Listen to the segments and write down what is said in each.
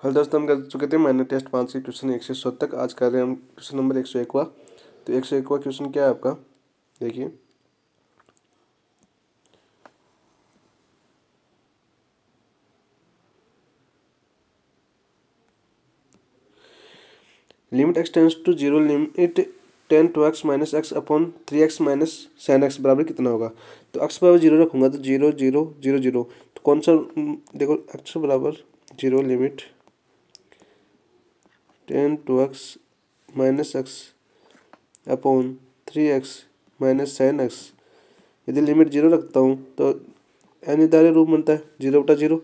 Hello दोस्तों, हम कर चुके थे मैंने टेस्ट 5 से क्वेश्चन 100 तक। आज कर रहे हैं हम क्वेश्चन नंबर 101वां। तो 101वां क्वेश्चन क्या है आपका, देखिए। Limit x tends to zero, limit 10 to x minus x upon 3x minus sine x बराबर कितना होगा। तो एक्स बराबर जीरो रखूंगा तो 0 0 0 0। तो कौन सा, देखो एक्स बराबर 0, limit 10 to x minus x upon 3x minus sine x. यदि लिमिट 0 रखता हूँ तो अनिवार्य रूप बनता है 0/0,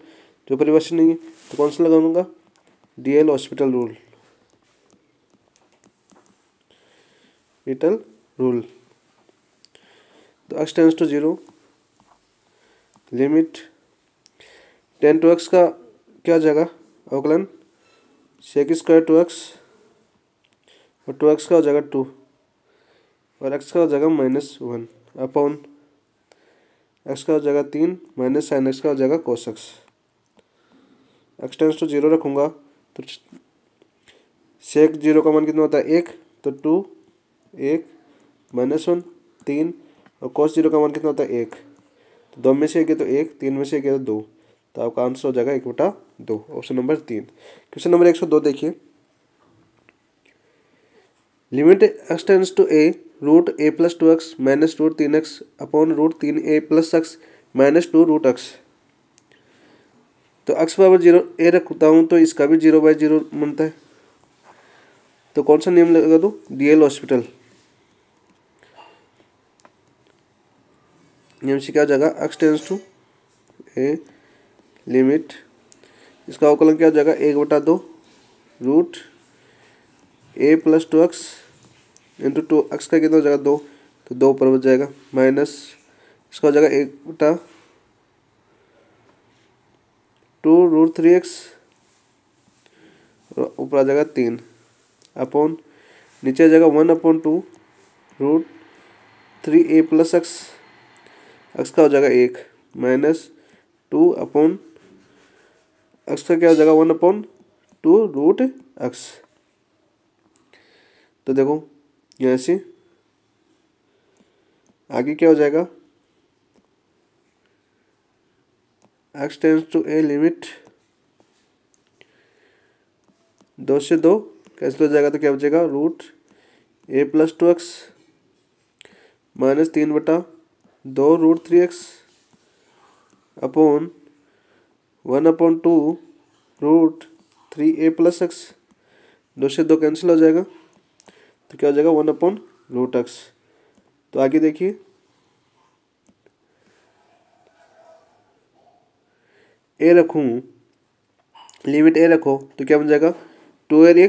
जो परिभाषित नहीं है। तो कौन सा लगाऊंगा, डीएल हॉस्पिटल रूल, रूल। तो x tends to 0, limit 10 to x का क्या जाएगा अवकलन, सेक स्क्वायर टू एक्स, और 2x का हो जाएगा 2, और x का हो जाएगा -1 अपॉन x का हो जाएगा 3 माइनस साइन एक्स का हो जाएगा cos x. X tends to 0 रखूँगा तो सेक 0 का मान कितना होता है 1, तो 2 1 -1 3, और कोस 0 का मान कितना होता है 1। तो 2 में से 1 है तो 1, 3 में से 1 है तो 2। तो आपका आंसर हो जाएगा 1/2, ऑप्शन नंबर 3। क्वेश्चन नंबर 102 देखिए। Limit x tends to a, root a plus 2x minus root 3x upon root 3a plus x minus 2 root x। तो x बराबर 0 ए रखता हूँ तो इसका भी 0/0 बनता है। तो कौन सा नियम लगा दूँ, डीएल हॉस्पिटल नियम से क्या हो जाएगा, x tends to a, limit इसका अवकलन क्या हो जाएगा 1/2 root a plus 2x into 2x का कितना हो जाएगा 2, तो 2 ऊपर बच जाएगा, माइनस इसका हो जाएगा 1/2 रूट 3x, ऊपर आ जाएगा 3 अपॉन नीचे आ जाएगा 1/2 root 3a plus x, x का हो जाएगा 1 माइनस 2 अपॉन एक्स का क्या हो जाएगा 1/2 रूट एक्स। तो देखो यहाँ से आगे क्या हो जाएगा, x tends to a, limit 2 से 2 कैंसिल हो जाएगा तो क्या बचेगा, root a plus 2x minus 3/2 root 3x upon 1/2 root 3a plus x. 2 से 2 कैंसिल हो जाएगा तो क्या हो जाएगा 1/√x। तो आगे देखिए, ए रखूँ, लिमिट ए रखो तो क्या बन जाएगा 2a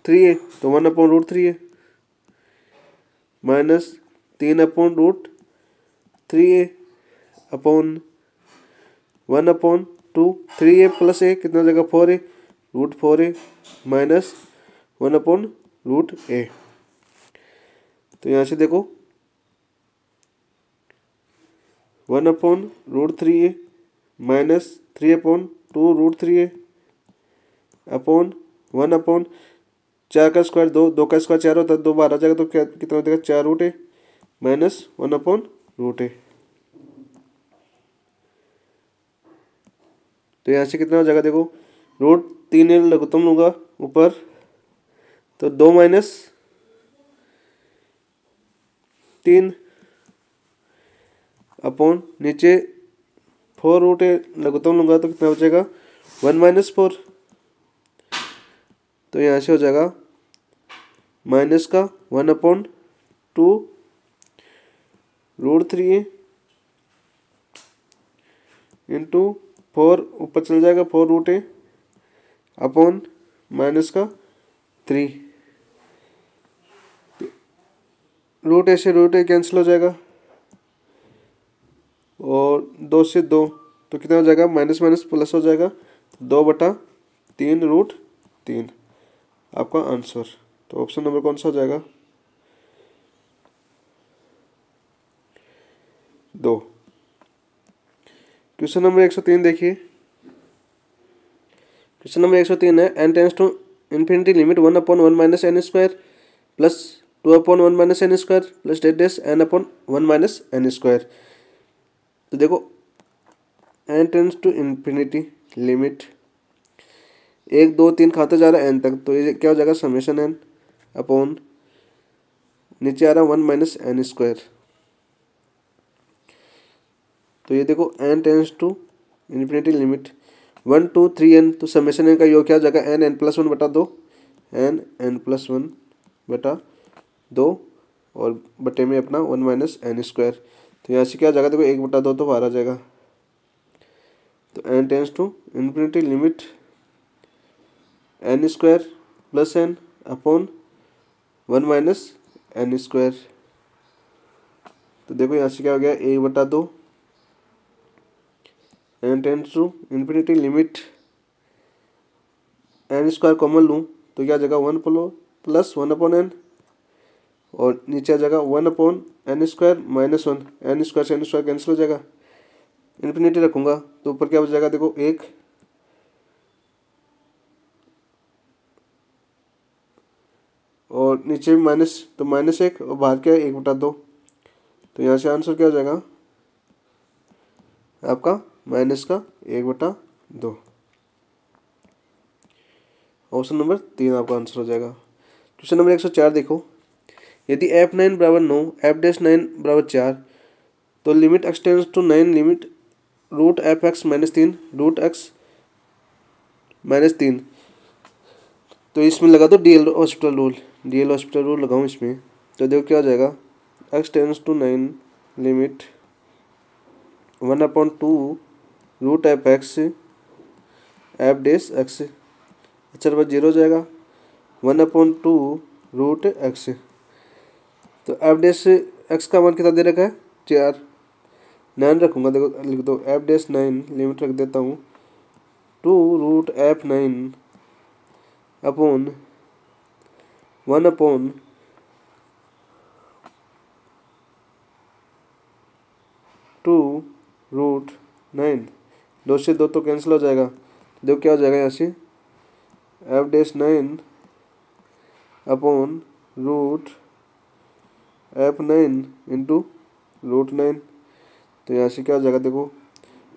3a, तो 1/√3 है minus 3/√3a upon 1/2 3a plus a कितना हो जाएगा 4a, root 4a minus 1/√a। तो यहाँ से देखो 1/√3a minus 3/2 root 3a upon 1/4 का स्क्वायर 2, 2 का स्क्वायर 4 होता है, 2 बाहर आ जाएगा तो क्या कितना हो जाएगा 4 रूट a माइनस 1/√a। तो यहाँ से कितना हो जाएगा, देखो रूट 3a लघुत्तम लूँगा ऊपर तो 2 माइनस 3 अपॉन नीचे 4 रूट a लघुत्तम लूँगा तो कितना बचेगा 1 माइनस 4। तो यहाँ से हो जाएगा माइनस का 1/2 रूट 3a इंटू 4 ऊपर चल जाएगा 4 रूट a अपॉन माइनस का 3, रूट a से रूट a कैंसिल हो जाएगा, और 2 से 2 तो कितना हो जाएगा माइनस माइनस प्लस हो जाएगा, 2/3 रूट 3 आपका आंसर। तो ऑप्शन नंबर कौन सा हो जाएगा, 2। क्वेश्चन नंबर 103 देखिए। क्वेश्चन नंबर 103 है n tends to infinity limit 1/1 minus n square plus 2/1 minus n square plus dot dot n/1 minus n square. तो देखो n tends to infinity limit 1 2 3 खाते जा रहा है n तक, तो ये क्या हो जाएगा समेशन n अपॉन नीचे आ रहा है 1 माइनस एन स्क्वायर। तो ये देखो n tends to infinity limit 1 2 3 n, तो समेशन n का योग क्या हो जाएगा n+1 बटा 2 n+1 बटा 2 और बटे में अपना 1 माइनस एन स्क्वायर। तो यहाँ से क्या हो जाएगा देखो 1/2 तो बाहर आ जाएगा। तो n tends to infinity limit n square plus n upon 1 minus n square. तो देखो यहाँ से क्या हो गया 1/2 n tends to infinity limit n square common लूँ तो क्या आ जाएगा 1 प्लस 1/n और नीचे आ जाएगा 1/n square minus 1, n square से एन स्क्वायर कैंसिल हो जाएगा। इन्फिनिटी रखूँगा तो ऊपर क्या बच जाएगा देखो 1 और नीचे भी माइनस, तो -1 और बाहर क्या है 1/2। तो यहाँ से आंसर क्या हो जाएगा आपका माइनस का 1/2। ऑप्शन नंबर 3 आपका आंसर हो जाएगा। क्वेश्चन नंबर 104 देखो, यदि f9 बराबर 9 f'9 बराबर 4 तो limit x tends to 9 limit root fx minus 3 root x minus 3। तो इसमें लगा दो डीएल हॉस्पिटल रूल लगाऊँ इसमें। तो देखो क्या हो जाएगा x tends to 9 limit 1/2 root fx f dash x, अच्छा बार 0 हो जाएगा 1/2 रूट x। तो एफ डेस एक्स का मान कितना दे रखा है 4, 9 रखूँगा देखो लिख दो f'9 लिमिट रख देता हूँ 2 रूट f9 अपॉन 1/2 रूट 9। 2 से 2 तो कैंसिल हो जाएगा। देखो क्या हो जाएगा यहाँ से f'9 upon root f9 into root 9। तो यहाँ से क्या हो जाएगा देखो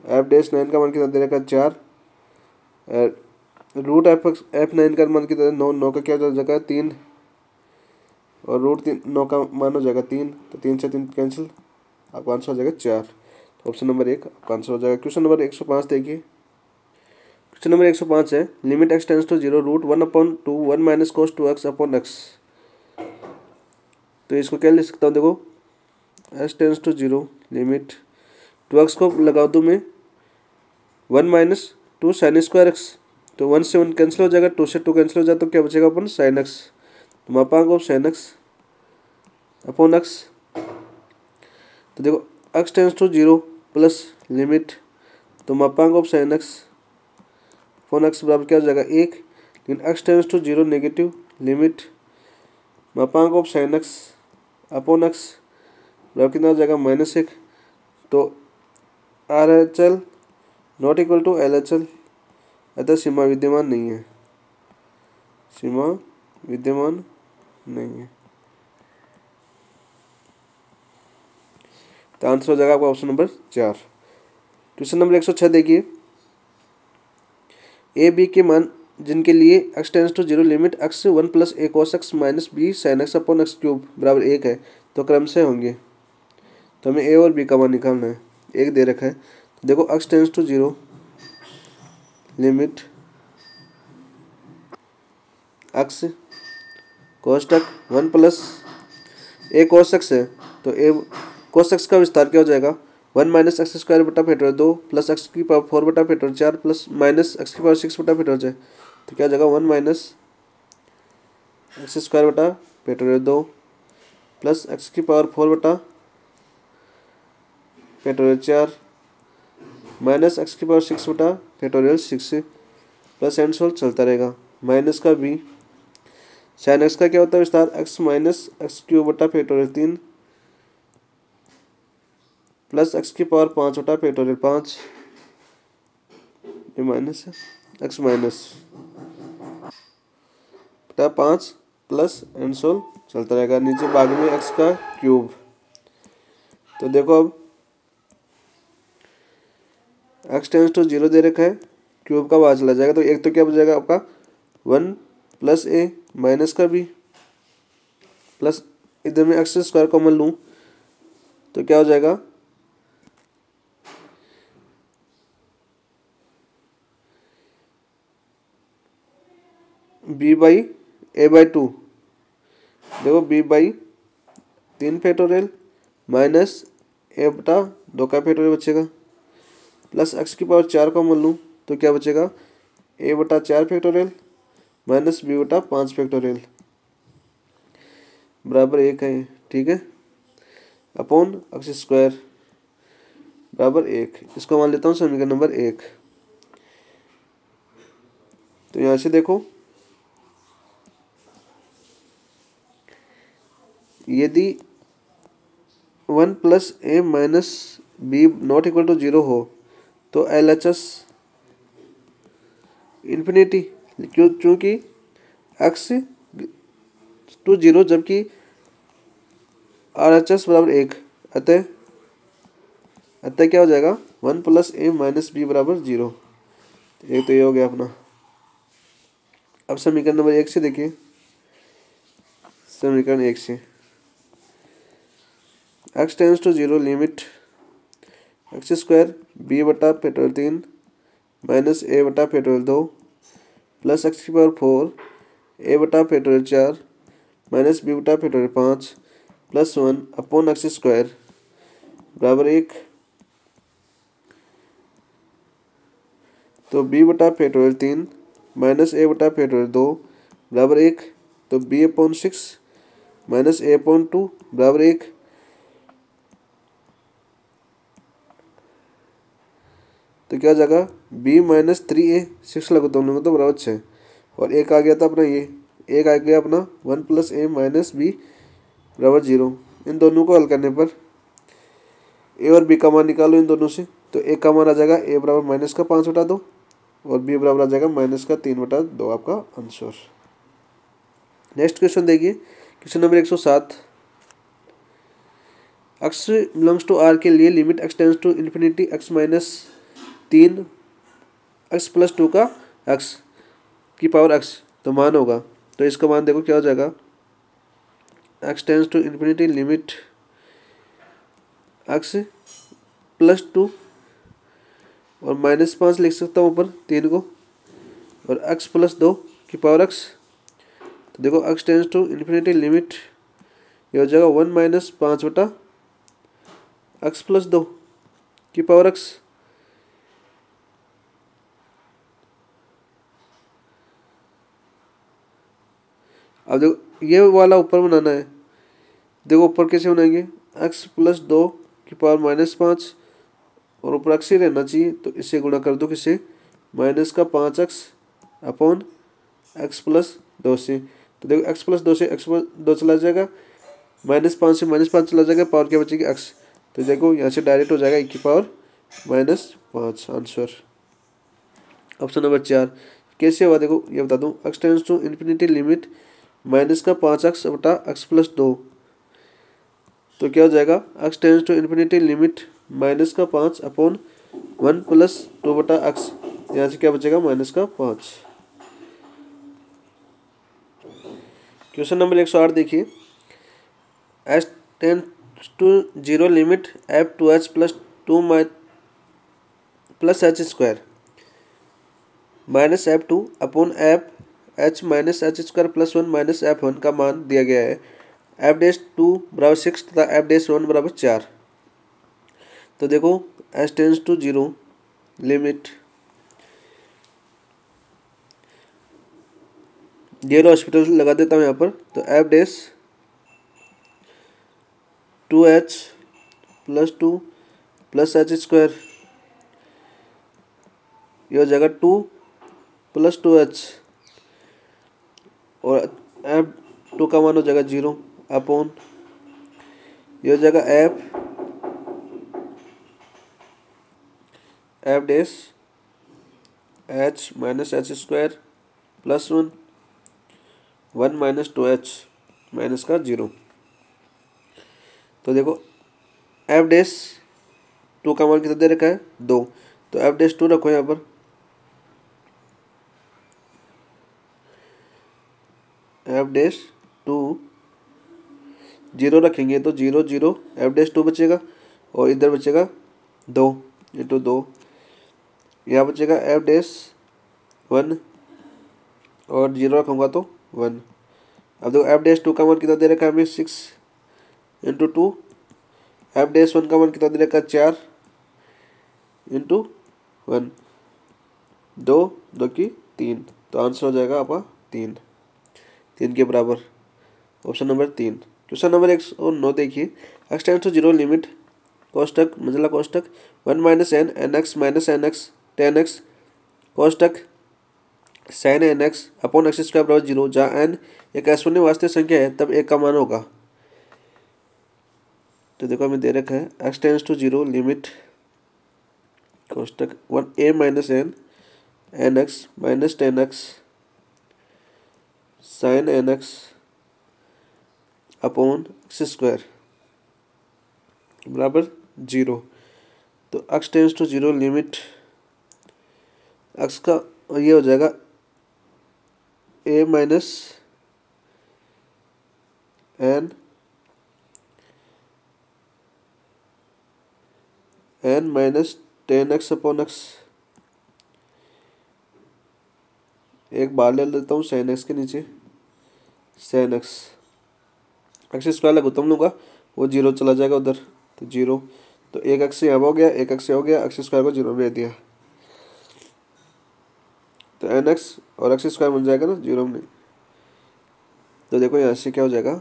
f'9 का मान कितना दे रखा है 4, रूट f9 का मान कितना 9, 9 का क्या हो जाएगा 3 और रूट 9 का मान हो जाएगा 3, तो 3 से 3 कैंसिल, आपका आंसर हो जाएगा 4। तो ऑप्शन नंबर 1 आपका आंसर हो जाएगा। क्वेश्चन नंबर 105 देखिए, क्वेश्चन नंबर 105 है limit x tends to 0 root 1/2 1 minus cos 2x upon x। तो इसको क्या लिख सकता हूँ देखो x tends to 0 limit 2x को लगा दूँ मैं 1 माइनस 2 साइन स्क्वायर x, तो 1 से 1 कैंसिल हो जाएगा, 2 से 2 कैंसिल हो जाए तो क्या बचेगा अपन साइन x। तो मापांक of sine x upon x। तो देखो x tends to 0 plus limit, तो मापांक of sine x upon x बराबर क्या हो जाएगा 1, लेकिन x tends to 0 negative limit मापांक of sine x upon x बराबर कितना हो जाएगा -1। तो RHL not equal to LHL, अतः सीमा विद्यमान नहीं है, सीमा विद्यमान नहीं है। तो आंसर हो जाएगा आपका ऑप्शन नंबर 4। क्वेश्चन नंबर 106 देखिए, ए बी के मान जिनके लिए x tends to 0 limit x 1 plus a cos x minus b sin x upon x cube बराबर 1 है, तो क्रमशः होंगे। तो हमें a और b का मान निकालना है, एक दे रखा है। तो देखो x tends to 0 limit x cos x 1 plus a cos x है, तो a cos x का विस्तार क्या हो जाएगा 1 माइनस एक्स स्क्वायर बटा फैक्टर 2 प्लस एक्स की पावर 4 बटा फैक्टर 4 प्लस माइनस एक्स की पावर 6 बटा फैक्टर 6। तो क्या हो जाएगा 1 माइनस एक्स स्क्वायर बटा फैक्टर 2 प्लस एक्स की पावर 4 बटा फैक्टर 4 माइनस एक्स की पावर 6 बटा फैक्टोरियल 6 प्लस एंड सोल चलता रहेगा। माइनस का b साइन एक्स का क्या होता है विस्तार x माइनस एक्स क्यूब बटा फैक्टोरियल 3 प्लस एक्स की पावर 5 बटा फैक्टोरियल 5, ये माइनस है एक्स माइनस बटा 5 प्लस एंड सोल चलता रहेगा, नीचे भाग में एक्स का क्यूब। तो देखो अब एक्स टेंस टू 0 दे रखा है, क्यूब का बाहर चला जाएगा, तो एक तो क्या बचेगा आपका 1 प्लस ए माइनस का बी प्लस इधर में एक्स स्क्वायर कॉमन लूँ तो क्या हो जाएगा बी बाई ए बाई 2। देखो B by 3 factorial minus a बटा 2 का फैक्टोरियल बचेगा, प्लस एक्स की पावर 4 कॉमन लूँ तो क्या बचेगा ए बटा 4 फैक्टोरियल माइनस बी बटा 5 फैक्टोरियल बराबर 1 है। ठीक है, अपॉन एक्स स्क्वायर बराबर 1, इसको मान लेता हूँ समीकरण नंबर 1। तो यहाँ से देखो यदि 1 plus a minus b not equal to 0 हो तो एल एच एस इन्फिनिटी, क्यों, चूँकि एक्स टू 0 जबकि आर एच एस बराबर 1, अतः क्या हो जाएगा 1 प्लस ए माइनस बी बराबर 0। एक तो ये हो गया अपना। अब समीकरण नंबर 1 से देखिए, समीकरण 1 से x tends to 0 limit x square b बटा फैक्टोरियल 3 माइनस ए बटा फैक्टोरियल 2 प्लस एक्स की पावर 4 ए बटा फैक्टोरियल 4 माइनस बी बटा factorial 5 plus 1 upon x square बराबर 1। तो बी बटा फैक्टोरियल 3 माइनस ए बटा फैक्टोरियल 2 बराबर 1, तो बी अपॉन 6 माइनस ए अपॉन 2 बराबर 1। तो क्या हो जाएगा बी माइनस 3 ए, 6 लगो दोनों में तो बराबर 6, और एक आ गया था अपना ये, एक आ गया अपना 1 प्लस ए माइनस बी बराबर 0। इन दोनों को हल करने पर ए और बी का मान निकालो इन दोनों से, तो ए का मान आ जाएगा ए बराबर माइनस का 5 बटा 2 और बी बराबर आ जाएगा माइनस का 3 बटा 2, आपका आंसर। नेक्स्ट क्वेश्चन देखिए, question number 107। X belongs to R के लिए limit x tends to infinity x minus 3 x plus 2 का एक्स की पावर एक्स तो मान होगा। तो इसका मान देखो क्या हो जाएगा, x tends to infinity limit x plus 2 और माइनस 5 लिख सकता हूँ ऊपर 3 को, और एक्स प्लस 2 की पावर एक्स। तो देखो x tends to infinity limit ये हो जाएगा 1 माइनस 5 बटा एक्स प्लस 2 की पावर एक्स। अब देखो ये वाला ऊपर बनाना है, देखो ऊपर कैसे बनाएंगे, एक्स प्लस 2 की पावर माइनस 5 और ऊपर एक्स ही रहना चाहिए, तो इससे गुणा कर दो किससे माइनस का 5x अपॉन एक्स प्लस 2 से। तो देखो एक्स प्लस 2 से एक्स प्लस 2 चला जाएगा, माइनस 5 से माइनस 5 चला जाएगा, पावर क्या बचेगी एक्स। तो देखो यहाँ से डायरेक्ट हो जाएगा एक की power minus 5, answer option number 4। कैसे हुआ देखो ये बता दूँ, x tends to infinity limit minus का 5x बटा एक्स प्लस 2, तो क्या हो जाएगा x tends to infinity limit minus का 5 अपॉन 1 प्लस 2 बटा एक्स, यहाँ से क्या बचेगा माइनस का 5। क्वेश्चन नंबर 108 देखिए, h tends to 0 limit f two h plus 2 plus h square minus f 2 upon f h minus h square plus 1 minus f 1 का मान दिया गया है। एफ डैश 2 बराबर 6 तथा एफ डैश 1 बराबर 4। तो देखो h tends to 0 limit 0 hospital लगा देता हूँ यहाँ पर, तो f dash 2h plus 2 plus h square ये हो जाएगा 2 प्लस 2h और एफ 2 का मान हो जाएगा 0 अपॉन ये हो जाएगा F dash H minus h square plus 1, 1 minus 2h minus का 0। तो देखो एफ डैश टू का मान कितना दे रखा है 2, तो एफ डैश 2 रखो यहाँ पर। एफ डैश 2 0 रखेंगे तो 0 0 एफ डैश 2 बचेगा, और इधर बचेगा 2 इंटू 2, यहाँ बचेगा एफ डैश 1 और 0 रखूँगा तो 1। अब देखो एफ डैश 2 का मान कितना दे रखा है हमें 6 इंटू 2, एफ डैश 1 का मान कितना दे रखा है 4 इंटू 1, 2 2 की 3, तो आंसर हो जाएगा आपका 3 के बराबर, ऑप्शन नंबर 3। क्वेश्चन नंबर 109 देखिए, एक्स टेंड्स टू 0 लिमिट कोष्टक मंझला कोष्टक 1 minus n n x minus n x tan x कोष्टक sine n x upon x square बराबर 0, जहाँ एन एक अशून्य वास्तविक संख्या है तब एक का मान होगा। तो देखो हमें दे रखा है एक्स टेंड्स टू 0 लिमिट कोष्टक 1 a minus n n x minus tan x sine n x upon x square बराबर 0। तो x tends to 0 limit x का ये हो जाएगा ए minus n minus tan x upon x, एक बार ले लेता हूँ साइन एक्स के नीचे, साइन एक्स एक्स स्क्वायर लघुत्तम लूँगा वो 0 चला जाएगा उधर, तो 0, तो एक एक्स यहाँ हो गया, एक एक्स हो गया, एक्स स्क्वायर को 0 में दे दिया, तो एन एक्स और एक्स स्क्वायर बन जाएगा ना 0 में। तो देखो यहाँ से क्या हो जाएगा,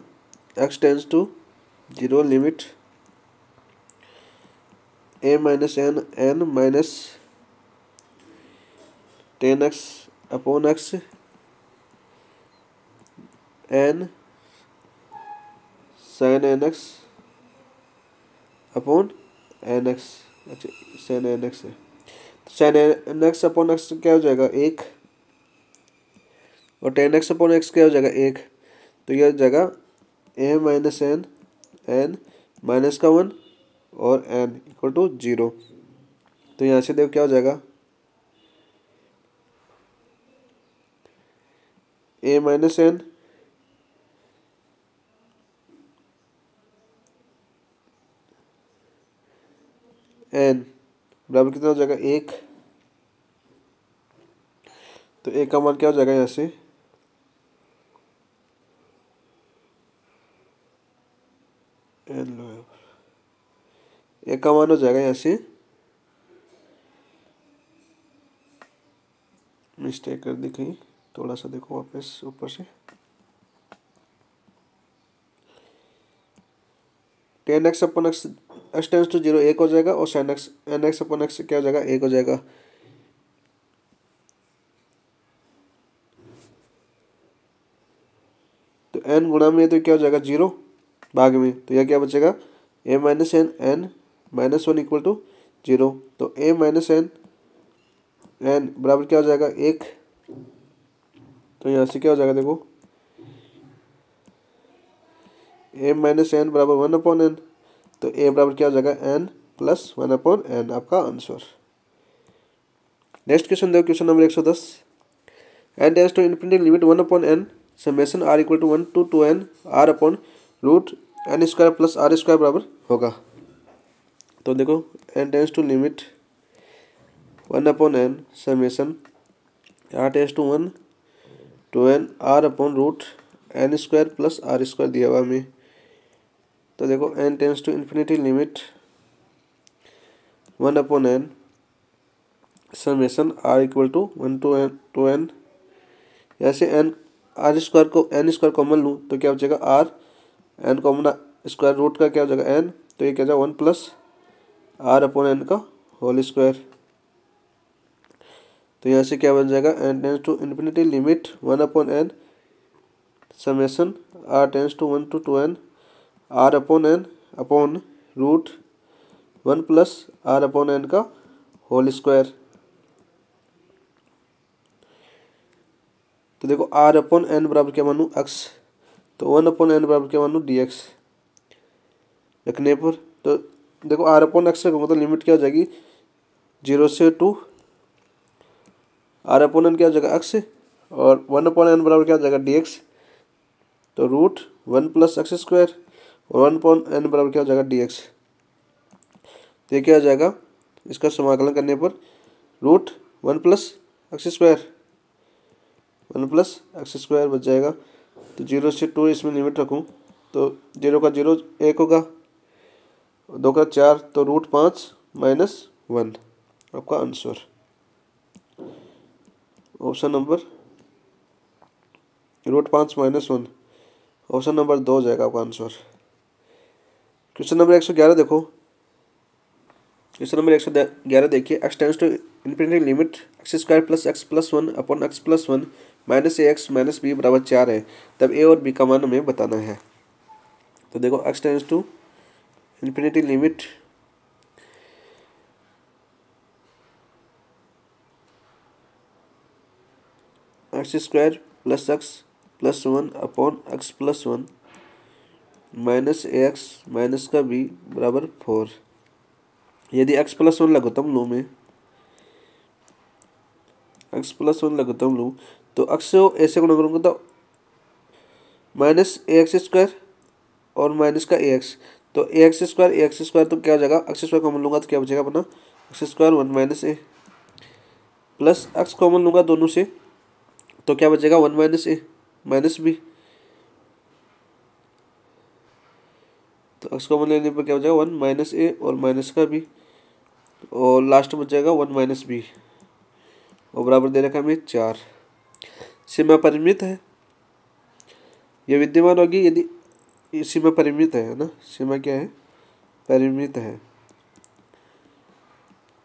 x tends to 0 limit a minus n minus tan x upon x n sine n x upon n x, अच्छा साइन एन एक्स है, तो sine n x upon x क्या हो जाएगा 1, और टेन एक्स अपॉन एक्स क्या हो जाएगा 1, तो यह हो जाएगा ए माइनस एन माइनस का 1 और एन इक्वल टू 0। तो यहाँ से देखो क्या हो जाएगा, ए माइनस एन बराबर कितना हो जाएगा 1, तो ए का मान क्या हो जाएगा यहाँ से एन, ए का मान हो जाएगा यहाँ से, मिस्टेक कर दी कहीं, थोड़ा सा देखो वापस ऊपर से, tan x upon x x tends to 0 1 हो जाएगा, और sine x n x upon x क्या हो जाएगा 1 हो जाएगा। तो एन गुणा में तो क्या हो जाएगा 0 भाग में, तो यह क्या बचेगा a minus n minus 1 equal to 0, तो ए माइनस एन बराबर क्या हो जाएगा 1, तो यहाँ से क्या हो जाएगा देखो ए माइनस एन बराबर 1 अपॉन एन, तो ए बराबर क्या हो जाएगा एन प्लस 1 अपॉन एन, आपका आंसर। नेक्स्ट क्वेश्चन देखो, question number 110, n tends to infinity limit 1 upon n summation r equal to 1 to 2n r upon root n square plus r square बराबर होगा। तो देखो n tends to limit 1 upon n summation r tends to 1 to n r upon root n square plus r square दिया हुआ हमें। तो देखो n tends to infinity limit 1 upon n summation r equal to 1 to n, ऐसे n r square को n square common लूँ तो क्या बचेगा r, n common square root का क्या हो जाएगा एन, तो ये क्या हो जाएगा 1 प्लस आर अपॉन एन का होल स्क्वायर। तो यहाँ से क्या बन जाएगा n tends to infinity limit 1 upon n summation r tends to 1 to n r upon n upon root 1 plus r upon n का होल स्क्वायर। तो देखो आर अपॉन एन बराबर क्या मानूँ एक्स, तो 1 अपॉन एन बराबर क्या मानूँ डी एक्स रखने पर। तो देखो आर अपॉन एक्स रखूँगा तो लिमिट क्या हो जाएगी 0 से 2, आर अपॉन एन क्या हो जाएगा एक्स, और 1 अपॉन एन बराबर क्या हो जाएगा डी एक्स, तो रूट 1 प्लस एक्स स्क्वायर, और 1 अपॉन एन बराबर क्या हो जाएगा डी एक्स। तो ये क्या हो जाएगा, इसका समाकलन करने पर root 1 plus x square, 1 plus x square बच जाएगा। तो 0 से 2 इसमें लिमिट रखूँ तो 0 का 0 1 होगा, 2 का 4, तो रूट 5 माइनस 1 आपका answer option number root 5 minus 1, option number 2 हो जाएगा आपका आंसर। क्वेश्चन नंबर 111 देखो, क्वेश्चन नंबर 111 देखिए, x tends to infinity limit x square plus x plus 1 upon x plus 1 minus a x minus b बराबर 4 है, तब ए और बी का मान हमें बताना है। तो देखो x tends to infinity limit x square plus 1 upon x plus 1 minus a x minus का बी बराबर 4। यदि एक्स प्लस 1 लघुत्तम लूँ मैं, एक्स प्लस 1 लघुत्तम लूँ तो एक्स को ऐसे गुणा करूँगा तो माइनस ए एक्स स्क्वायर और माइनस का ए एक्स, तो ए एक्स स्क्वायर तो क्या हो जाएगा, एक्स स्क्वायर कॉमन लूँगा तो क्या बचेगा अपना एक्स स्क्वायर 1 माइनस ए, प्लस एक्स कॉमन लूँगा दोनों से तो क्या बचेगा 1 माइनस ए माइनस बी, तो एक्स कॉमन लेने पर क्या हो जाएगा 1 माइनस ए और माइनस का बी, और लास्ट में बचेगा 1 माइनस बी, और बराबर दे रखा हमें 4। सीमा परिमित है, ये विद्यमान होगी यदि सीमा परिमित है ना, सीमा क्या है परिमित है,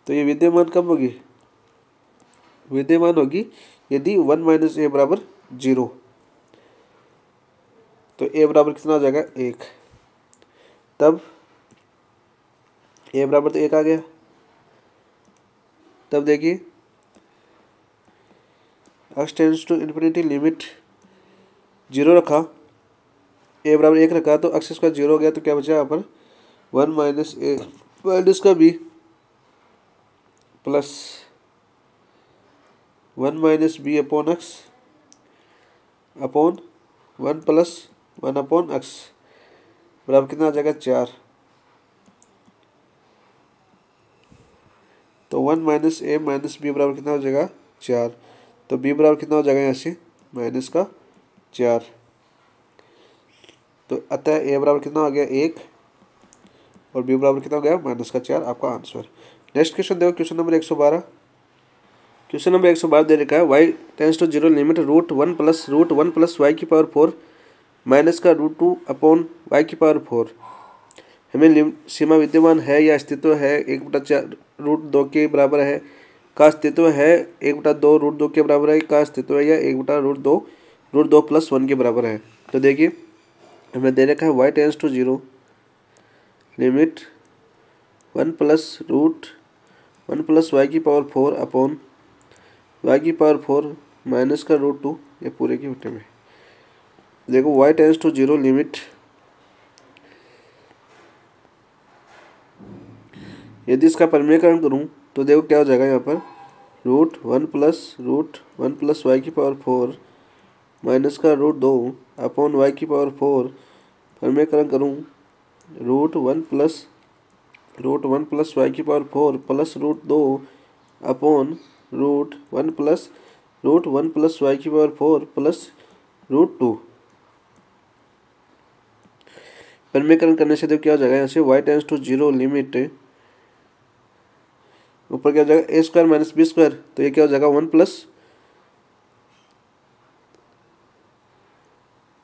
तो ये विद्यमान कब होगी, विद्यमान होगी यदि 1 माइनस ए बराबर 0, तो ए बराबर कितना हो जाएगा 1, तब ए बराबर तो 1 आ गया। तब देखिए x tends to infinity limit 0 रखा, ए बराबर 1 रखा, तो एक्स स्क्वायर 0 हो गया, तो क्या बचा यहाँ पर 1 माइनस ए माइनस का b plus 1 minus b upon x upon 1 plus 1 upon x बराबर कितना आ जाएगा 4। तो 1 माइनस ए माइनस बी बराबर कितना हो जाएगा 4, तो बी बराबर कितना हो जाएगा यहाँ से माइनस का 4, तो अतः ए बराबर कितना हो गया 1 और बी बराबर कितना हो गया माइनस का 4, आपका आंसर। नेक्स्ट क्वेश्चन देखो, क्वेश्चन नंबर 112, क्वेश्चन नंबर 112 दे रखा है y tends to 0 limit root 1 plus y की पावर 4 माइनस का रूट 2 अपॉन वाई की पावर 4। हमें सीमा विद्यमान है या अस्तित्व है 1/4 रूट 2 के बराबर है का अस्तित्व है, 1/2 रूट 2 के बराबर है का अस्तित्व है, या 1/√2 रूट 2 प्लस 1 के बराबर है। तो देखिए हमें दे रखा है y tends to 0 limit 1 plus y की पावर 4 अपॉन वाई की पावर 4 माइनस का रूट 2, ये पूरे के बटे में। देखो वाई टेंस टू 0 लिमिट यदि इसका परिमेयकरण करूँ तो देखो क्या हो जाएगा यहाँ पर रूट 1 प्लस वाई की पावर 4 माइनस का रूट 2 अपॉन वाई की पावर 4, परिमेयकरण करूँ रूट 1 प्लस वाई की power 4 plus root 2 upon root 1 plus y की पावर 4 प्लस रूट 2। परिमेयकरण करने से देखो क्या हो जाएगा यहाँ से वाई टेंस टू 0 लिमिट ऊपर क्या हो जाएगा a square minus b square, तो ये क्या हो जाएगा 1 प्लस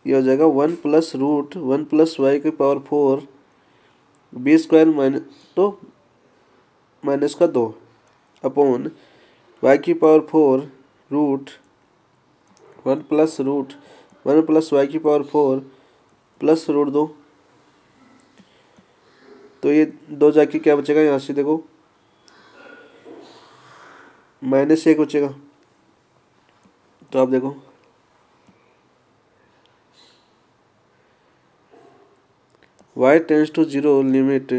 ये हो जाएगा 1 प्लस रूट 1 प्लस वाई की पावर 4 बी स्क्वायर माइनस तो माइनस का 2 अपॉन वाई की पावर 4 रूट 1 प्लस वाई की पावर 4 प्लस रूट 2। तो ये 2 जाके क्या बचेगा यहाँ से देखो -1 बचेगा। तो आप देखो y tends to 0 limit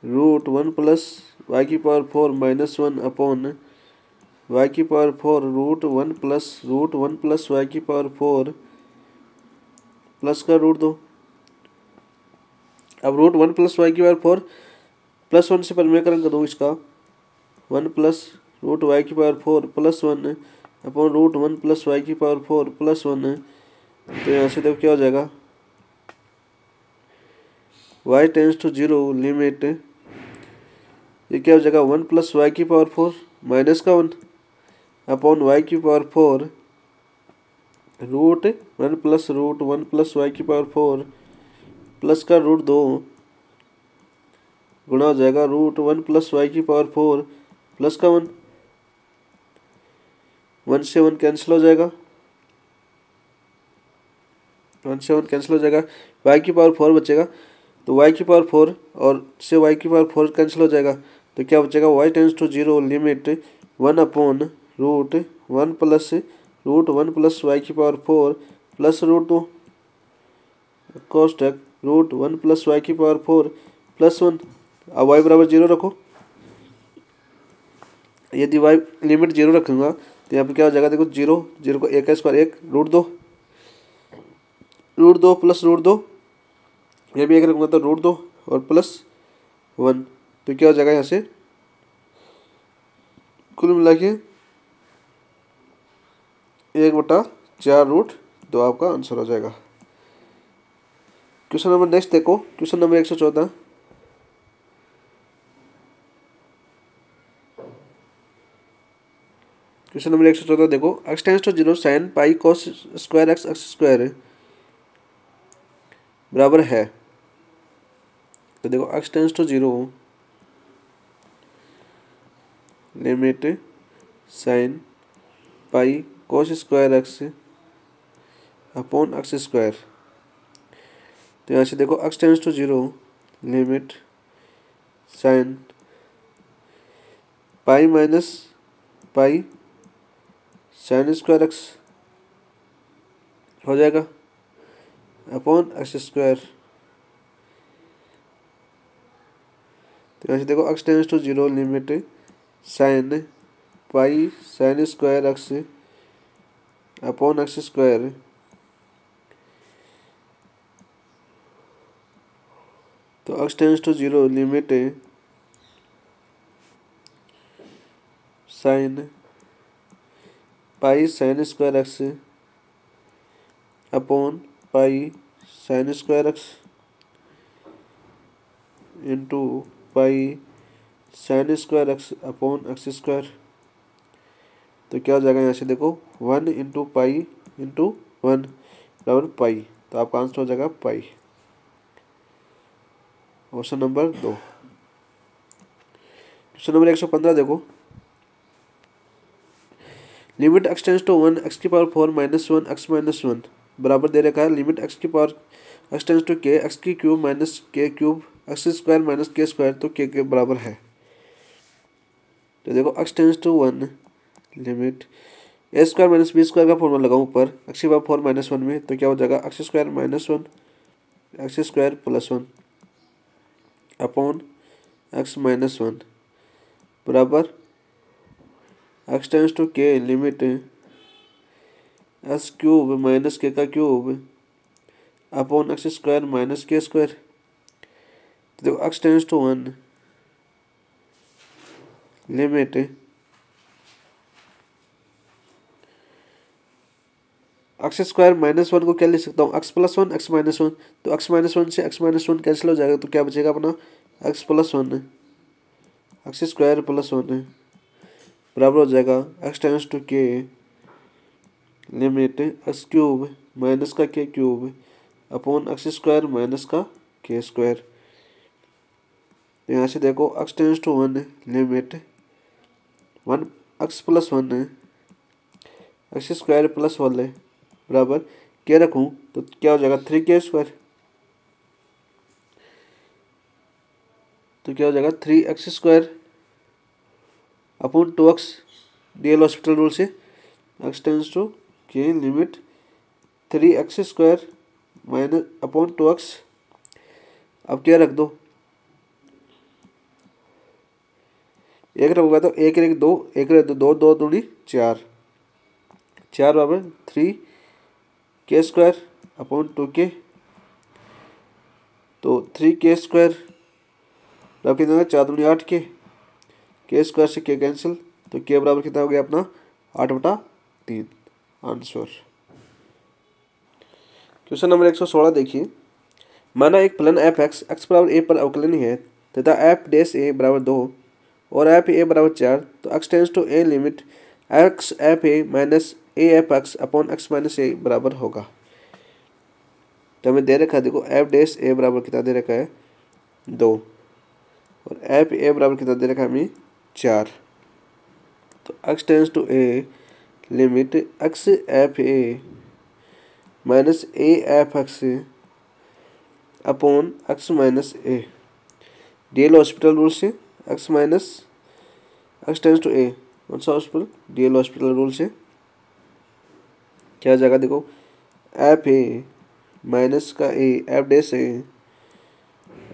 root 1 plus y की पावर 4 माइनस 1 अपॉन वाई की पावर 4 रूट 1 प्लस वाई की पावर 4 प्लस का रूट 2। अब रूट 1 प्लस वाई की पावर 4 प्लस 1 से परिमेयकरण कर दूँ इसका 1 प्लस रूट वाई की power 4 plus 1 upon root 1 plus y की पावर 4 प्लस 1। तो यहाँ से देखो क्या हो जाएगा, y टेंस टू 0 लिमिट ये क्या हो जाएगा 1 प्लस वाई की पावर 4 माइनस का 1 अपॉन वाई की पावर 4 रूट 1 प्लस वाई की पावर 4 प्लस का रूट 2 गुणा हो जाएगा रूट 1 प्लस वाई की पावर 4 प्लस का 1। 1 से 1 कैंसिल हो जाएगा, 1 से 1 कैंसिल हो जाएगा, वाई की पावर 4 बचेगा। तो वाई की पावर 4 और से वाई की पावर 4 कैंसिल हो जाएगा, तो क्या बचेगा y tends to 0 limit 1 upon root 1 plus y की पावर 4 प्लस रूट 2 कोष्टक रूट 1 प्लस वाई की पावर 4 प्लस 1। अब y बराबर 0 रखो, यदि y लिमिट 0 रखूँगा तो यहाँ पे क्या हो जाएगा, देखो 0 को 1 का स्क्वायर 1 रूट 2 प्लस रूट 2, ये भी 1 रखूँगा तो रूट 2 और प्लस 1। तो क्या हो जाएगा यहाँ से कुल मिला के 1/4 रूट 2 आपका आंसर हो जाएगा। क्वेश्चन नंबर नेक्स्ट देखो, क्वेश्चन नंबर 114। क्वेश्चन नंबर 114 देखो, x tends to 0 sine pi cos square x square बराबर है। तो देखो x tends to 0 limit sine pi cos square x upon x square. तो यहाँ से देखो x tends to 0 limit sine pi minus pi sine square x हो जाएगा अपॉन एक्स स्क्वायर। तो यहाँ से देखो x tends to 0 limit sine pi sine square x upon x square. तो x tends to 0 limit sine pi sine square x upon pi sine square x into pi sine square x upon x square. तो क्या हो जाएगा यहाँ से देखो 1 into pi into 1 बराबर पाई। तो आपका आंसर हो जाएगा pi, option number 2। Question number 115 देखो, limit x tends to 1 x की पावर 4 माइनस 1 x माइनस 1 बराबर दे रखा है लिमिट x की power x tends to k x की cube minus k cube x square minus k square, तो k के बराबर है। तो देखो x tends to 1 limit a square minus b square का फॉर्मूला लगाऊँ ऊपर x की पावर 4 माइनस 1 में, तो क्या हो जाएगा x square minus 1 x square plus 1 upon x minus 1 बराबर x tends to k limit s cube minus k का cube upon x square minus k square. तो देखो x tends to 1 limit x square minus 1 को क्या लिख सकता हूँ x plus 1 x minus 1। तो x माइनस 1 से x माइनस 1 कैंसिल हो जाएगा, तो क्या बचेगा अपना x plus 1 x square plus 1 बराबर हो जाएगा x tends to k limit x cube minus का k cube upon x square minus का k स्क्वायर। तो यहाँ से देखो x tends to 1 limit 1 x plus 1 x square plus 1 बराबर क्या रखूँ, तो क्या हो जाएगा 3k स्क्वायर। तो क्या हो जाएगा 3x square upon 2x DL hospital rule से x टेंस टू कि limit 3x² minus upon 2x। अब क्या रख दो, एक रखोगे तो एक एक दो, एक रख दो, दो दो दूनी 4, 4 बराबर 3k² अपॉन 2k। तो 3k² बराबर कितना होगा, 4 दूनी 8k, k² से k कैंसिल, तो k बराबर कितना हो गया अपना 8/3 आंसर। क्वेश्चन नंबर 116 देखिए, माना एक फलन एफ एक्स बराबर ए पर अवकलनीय है तथा एफ डैश ए बराबर 2 और एफ ए बराबर 4, तो x tends to a limit x f a minus a f x upon x minus a बराबर होगा। तो हमें दे रखा है, देखो एफ डैश ए बराबर कितना दे रखा है 2 और एफ ए बराबर कितना दे रखा है हमें 4। तो x tends to a limit x f a minus a f x upon x minus a, DL hospital rule से x minus x tends to a, कौन सा हॉस्पिटल, डीएल हॉस्पिटल रूल से क्या जाएगा, देखो एफ ए माइनस का a f dash a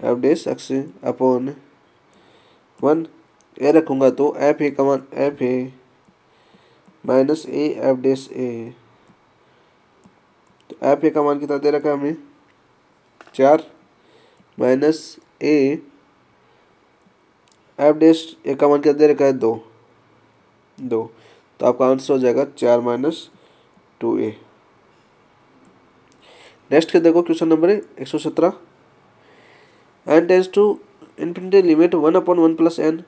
f dash x upon 1 a रखूँगा तो एफ ए का मान f a minus a f dash a, तो एफ ए का मान कितना दे रखा है हमें 4 माइनस ए एफ डैश ए का मान कितना दे रखा है 2, तो आपका आंसर हो जाएगा 4 माइनस 2a। नेक्स्ट के देखो question number 117, n tends to infinity limit 1/1 plus n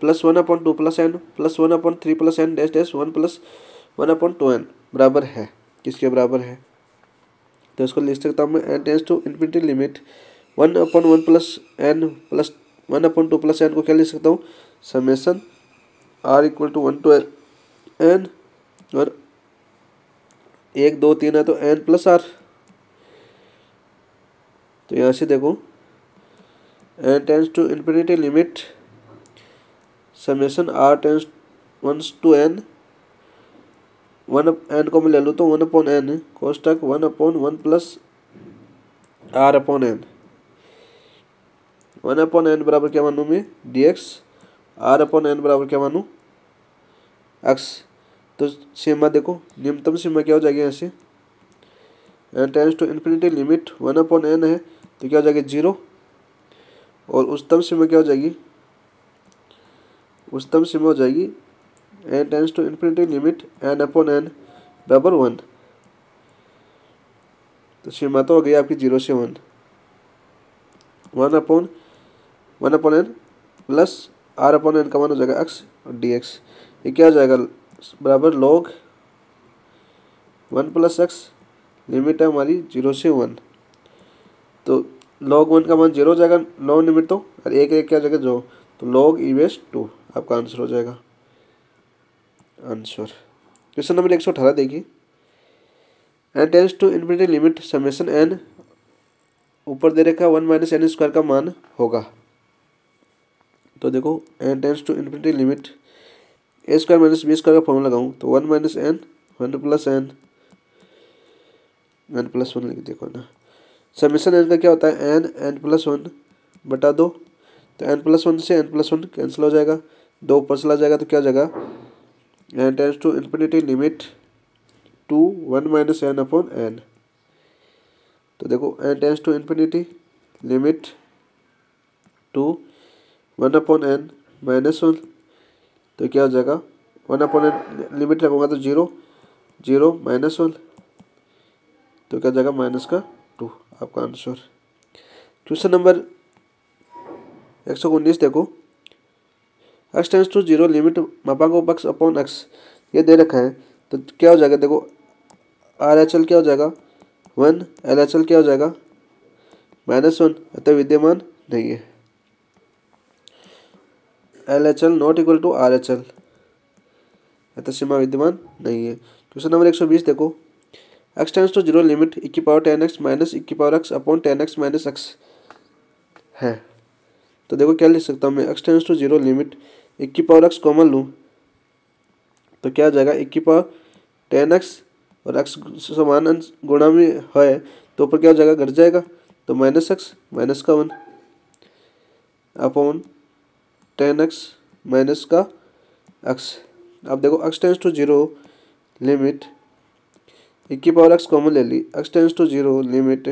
plus 1/2 plus n plus 1/3 plus n dash dash 1 plus 1/2n बराबर है, किसके बराबर है। तो इसको लिख सकता हूँ मैं, n tends to infinity limit 1/1 plus n plus 1/2 plus n को क्या लिख सकता हूँ, summation r equal to 1 to n और 1 2 3 है तो n प्लस r। तो यहाँ से देखो n tends to infinity limit summation r tends 1 to n, 1 को मैं ले लूँ तो 1/n कोष्टक 1/1 प्लस r/n, 1/n बराबर क्या मानूँ मैं dx, r/n बराबर क्या मानूँ x। तो सीमा देखो, न्यूनतम सीमा क्या हो जाएगी यहाँ से, n tends to infinity limit 1/n है तो क्या हो जाएगी 0, और उच्चतम सीमा क्या हो जाएगी, उच्चतम सीमा हो जाएगी n tends to infinity limit n/n बराबर 1। तो सीमा तो हो गई आपकी 0 से 1, 1/n प्लस r/n का मान हो जाएगा x और dx, ये क्या हो जाएगा बराबर log 1 प्लस x, लिमिट है हमारी 0 से 1, तो log 1 का मान 0 हो जाएगा, लॉग लिमिट तो, और एक एक क्या हो जाएगा 0, तो log e/2 आपका आंसर हो जाएगा आंसर। क्वेश्चन नंबर 118 देखिए, n tends to infinity limit summation n, ऊपर दे रखा 1 माइनस n स्क्वायर का मान होगा। तो देखो n tends to infinity limit a square minus b square का फॉर्मूला लगाऊँ तो 1 minus n 1 plus n plus 1 लिख देखो ना, समेसन n का क्या होता है n प्लस 1 बटा 2, तो n प्लस 1 से n प्लस 1 कैंसिल हो जाएगा, 2 ऊपर चला जाएगा तो क्या हो जाएगा n tends to infinity limit 2 1 minus n/n। तो देखो n tends to infinity limit 2 1/n minus 1, तो क्या हो जाएगा 1/n लिमिट रखूँगा तो 0 0 माइनस 1, तो क्या हो जाएगा -2 आपका आंसर। क्वेश्चन नंबर 119 देखो, x टेंस टू 0 लिमिट मापांक x अपॉन x ये दे रखा है, तो क्या हो जाएगा देखो RHL क्या हो जाएगा 1, LHL क्या हो जाएगा -1, अतः विद्यमान नहीं है, LHL not equal to RHL, अतः सीमा विद्यमान नहीं है। क्वेश्चन नंबर 120 देखो, x tends to 0 limit e⁻10x minus e⁻x upon 10x minus x है। तो देखो क्या लिख सकता हूँ मैं, x tends to 0 limit e⁻x common लूँ तो क्या हो जाएगा e⁻10x और एक्स समान अंश गुणा में है तो ऊपर क्या हो जाएगा, घट जाएगा, तो माइनस एक्स माइनस का 1 अपॉन 10x माइनस का x। अब देखो x tends to 0 limit e की पावर x कॉमन ले ली, x tends to 0 limit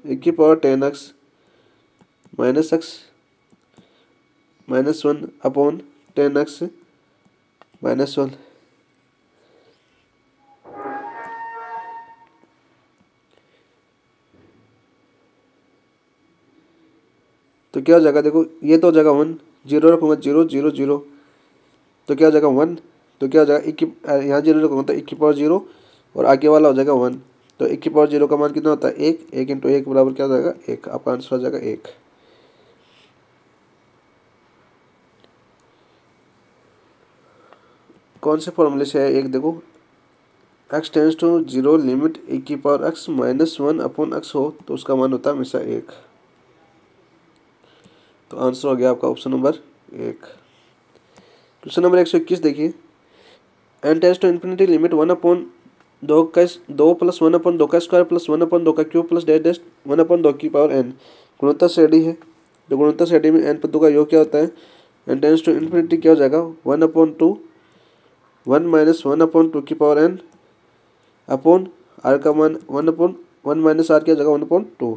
e की power 10x minus x minus 1 upon 10x minus 1। तो क्या हो जाएगा, देखो ये तो हो जाएगा 1, 0 रखूँगा 0 0 0, तो क्या हो जाएगा 1, तो क्या हो जाएगा यहाँ 0 रखूँगा तो 1 की पावर 0 और आगे वाला हो जाएगा 1, तो 1 की पावर 0 का मान कितना होता है 1, 1 इंटू 1 बराबर क्या हो जाएगा 1, आपका आंसर हो जाएगा 1। कौन से फॉर्मूले से है एक, देखो x tends to 0 limit e की power x minus 1 upon x हो तो उसका मान होता है हमेशा 1। तो आंसर हो गया आपका ऑप्शन नंबर 1। क्वेश्चन नंबर 121 देखिए, n tends to infinity limit 1 upon 2 plus 1 upon 2 का स्क्वायर प्लस 1 अपॉन 2 का cube plus dash dash 1 upon 2 की पावर n गुणोत्तर श्रेणी है। तो गुणोत्तर श्रेणी में n पदों का योग क्या होता है, n टेंस टू इन्फिनिटी क्या हो जाएगा 1 अपॉन 2 1 माइनस 1 अपॉन 2 की पावर n अपॉन r का मान 1 अपॉन 1 माइनस r की जगह 1 अपॉन 2।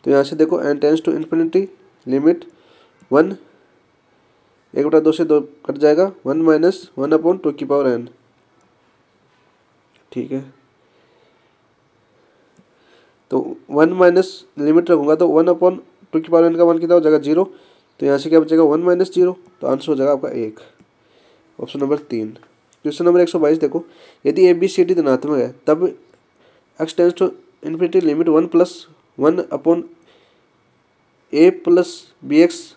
तो यहाँ से देखो n tends to infinity limit 1 1/2 से 2 कट जाएगा, 1 माइनस 1 अपॉन 2 की पावर n, ठीक है। तो 1 माइनस लिमिट रखूँगा तो 1 अपॉन 2 की पावर n का मान कितना हो जाएगा 0, तो यहाँ से क्या बचेगा 1 माइनस 0, तो आंसर हो जाएगा आपका 1, ऑप्शन नंबर 3। क्वेश्चन नंबर 122 देखो, यदि ए बी सी डी धनात्मक है तब x tends to infinity limit 1 plus 1 upon a plus b x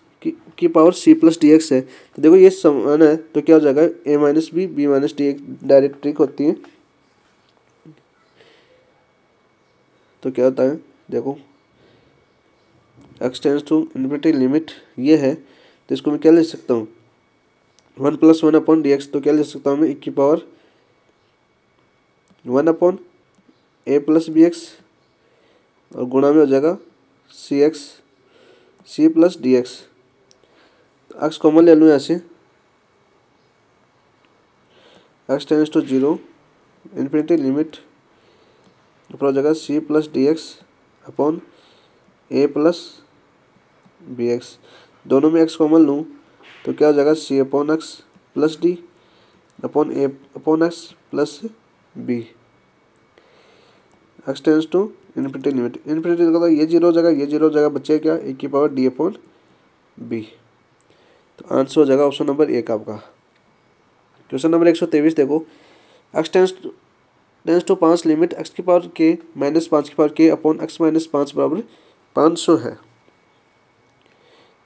की power c plus d x है। तो देखो ये समान है तो क्या हो जाएगा ए माइनस बी माइनस डी, एक डायरेक्ट ट्रिक होती है। तो क्या होता है, देखो x tends to infinity limit ये है तो इसको मैं क्या ले सकता हूँ 1 प्लस 1 अपॉन डी एक्स, तो क्या ले सकता हूँ मैं e की power 1 upon a plus b x और गुणा में हो जाएगा सी प्लस डी एक्स। तो एक्स कॉमन ले लूँ यहाँ से, x tends to 0 infinity limit ऊपर हो जाएगा c plus d x upon a plus b x, दोनों में एक्स कॉमन लूँ तो क्या हो जाएगा c upon x plus d upon a upon x plus b. X tends to infinity limit infinity का ये 0 हो जाएगा, ये 0 हो जाएगा, बच्चे क्या ए की पावर डी अपॉन बी। तो आंसर हो जाएगा ऑप्शन नंबर 1 आपका। क्वेश्चन नंबर 123 देखो, x tends to 5 limit x की पावर के माइनस 5 की पावर के अपॉन एक्स माइनस 5 बराबर 500 है।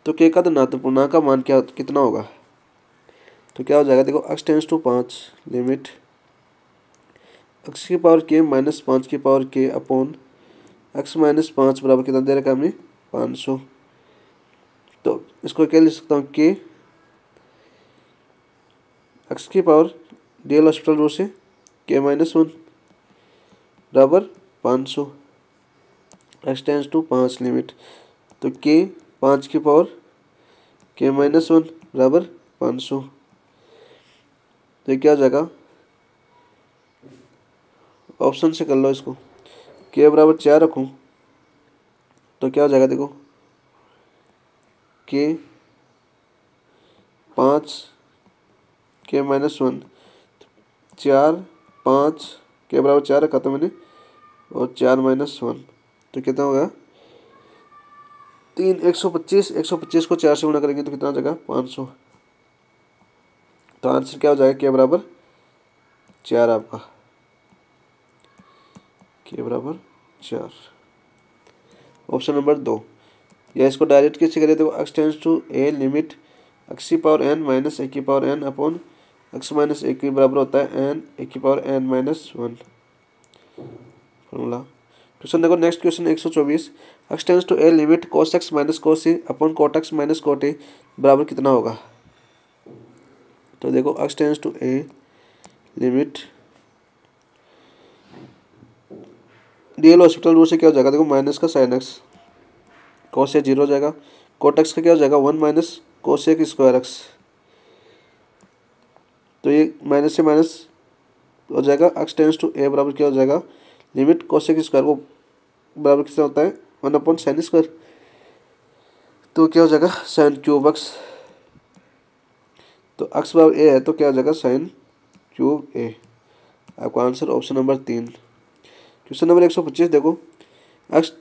तो के का धनात्मक का मान क्या कितना होगा, तो क्या हो जाएगा, देखो x tends to 5 limit x की पावर के माइनस 5 की पावर के अपॉन एक्स माइनस 5 बराबर कितना दे रखा है हमने 500। तो इसको क्या लिख सकता हूँ के एक्स की पावर डीएल हॉस्पिटल रो से के माइनस 1 बराबर 500, एक्स टेंस टू 5 लिमिट तो के 5 की पावर के माइनस 1 बराबर 500। तो ये क्या हो जाएगा, ऑप्शन से कर लो इसको, के बराबर 4 रखूँ तो क्या हो जाएगा, देखो के 5 के माइनस 1 4 5 के बराबर 4 रखा था मैंने और 4 माइनस 1 तो कितना होगा 3 125 को 4 से गुणा करेंगे तो कितना हो जाएगा 500। तो आंसर क्या हो जाएगा के बराबर 4 आपका, के बराबर 4, ऑप्शन नंबर 2। या इसको डायरेक्ट कैसे करें, तो x tends to a limit x की पावर एन माइनस ए की power n upon x minus a के बराबर होता है एन ए की power n minus 1 formula. Question देखो next question 124, x tends to a limit cos x minus cos a upon cot x minus cot a बराबर कितना होगा। तो देखो x tends to a limit D L hospital rule से क्या हो जाएगा, देखो माइनस का साइन एक्स कोसेक 0 हो जाएगा, कोट एक्स का क्या हो जाएगा 1 माइनस कोसेक स्क्वायर एक्स, तो ये माइनस से माइनस हो जाएगा, एक्स टेंस टू ए बराबर क्या हो जाएगा, लिमिट कोसेक स्क्वायर को बराबर कितना होता है 1/sin स्क्वायर, तो क्या हो जाएगा साइन क्यूब एक्स, तो एक्स बराबर ए है तो क्या हो जाएगा साइन क्यूब ए। आपका answer option number 3। Question number 125 देखो, x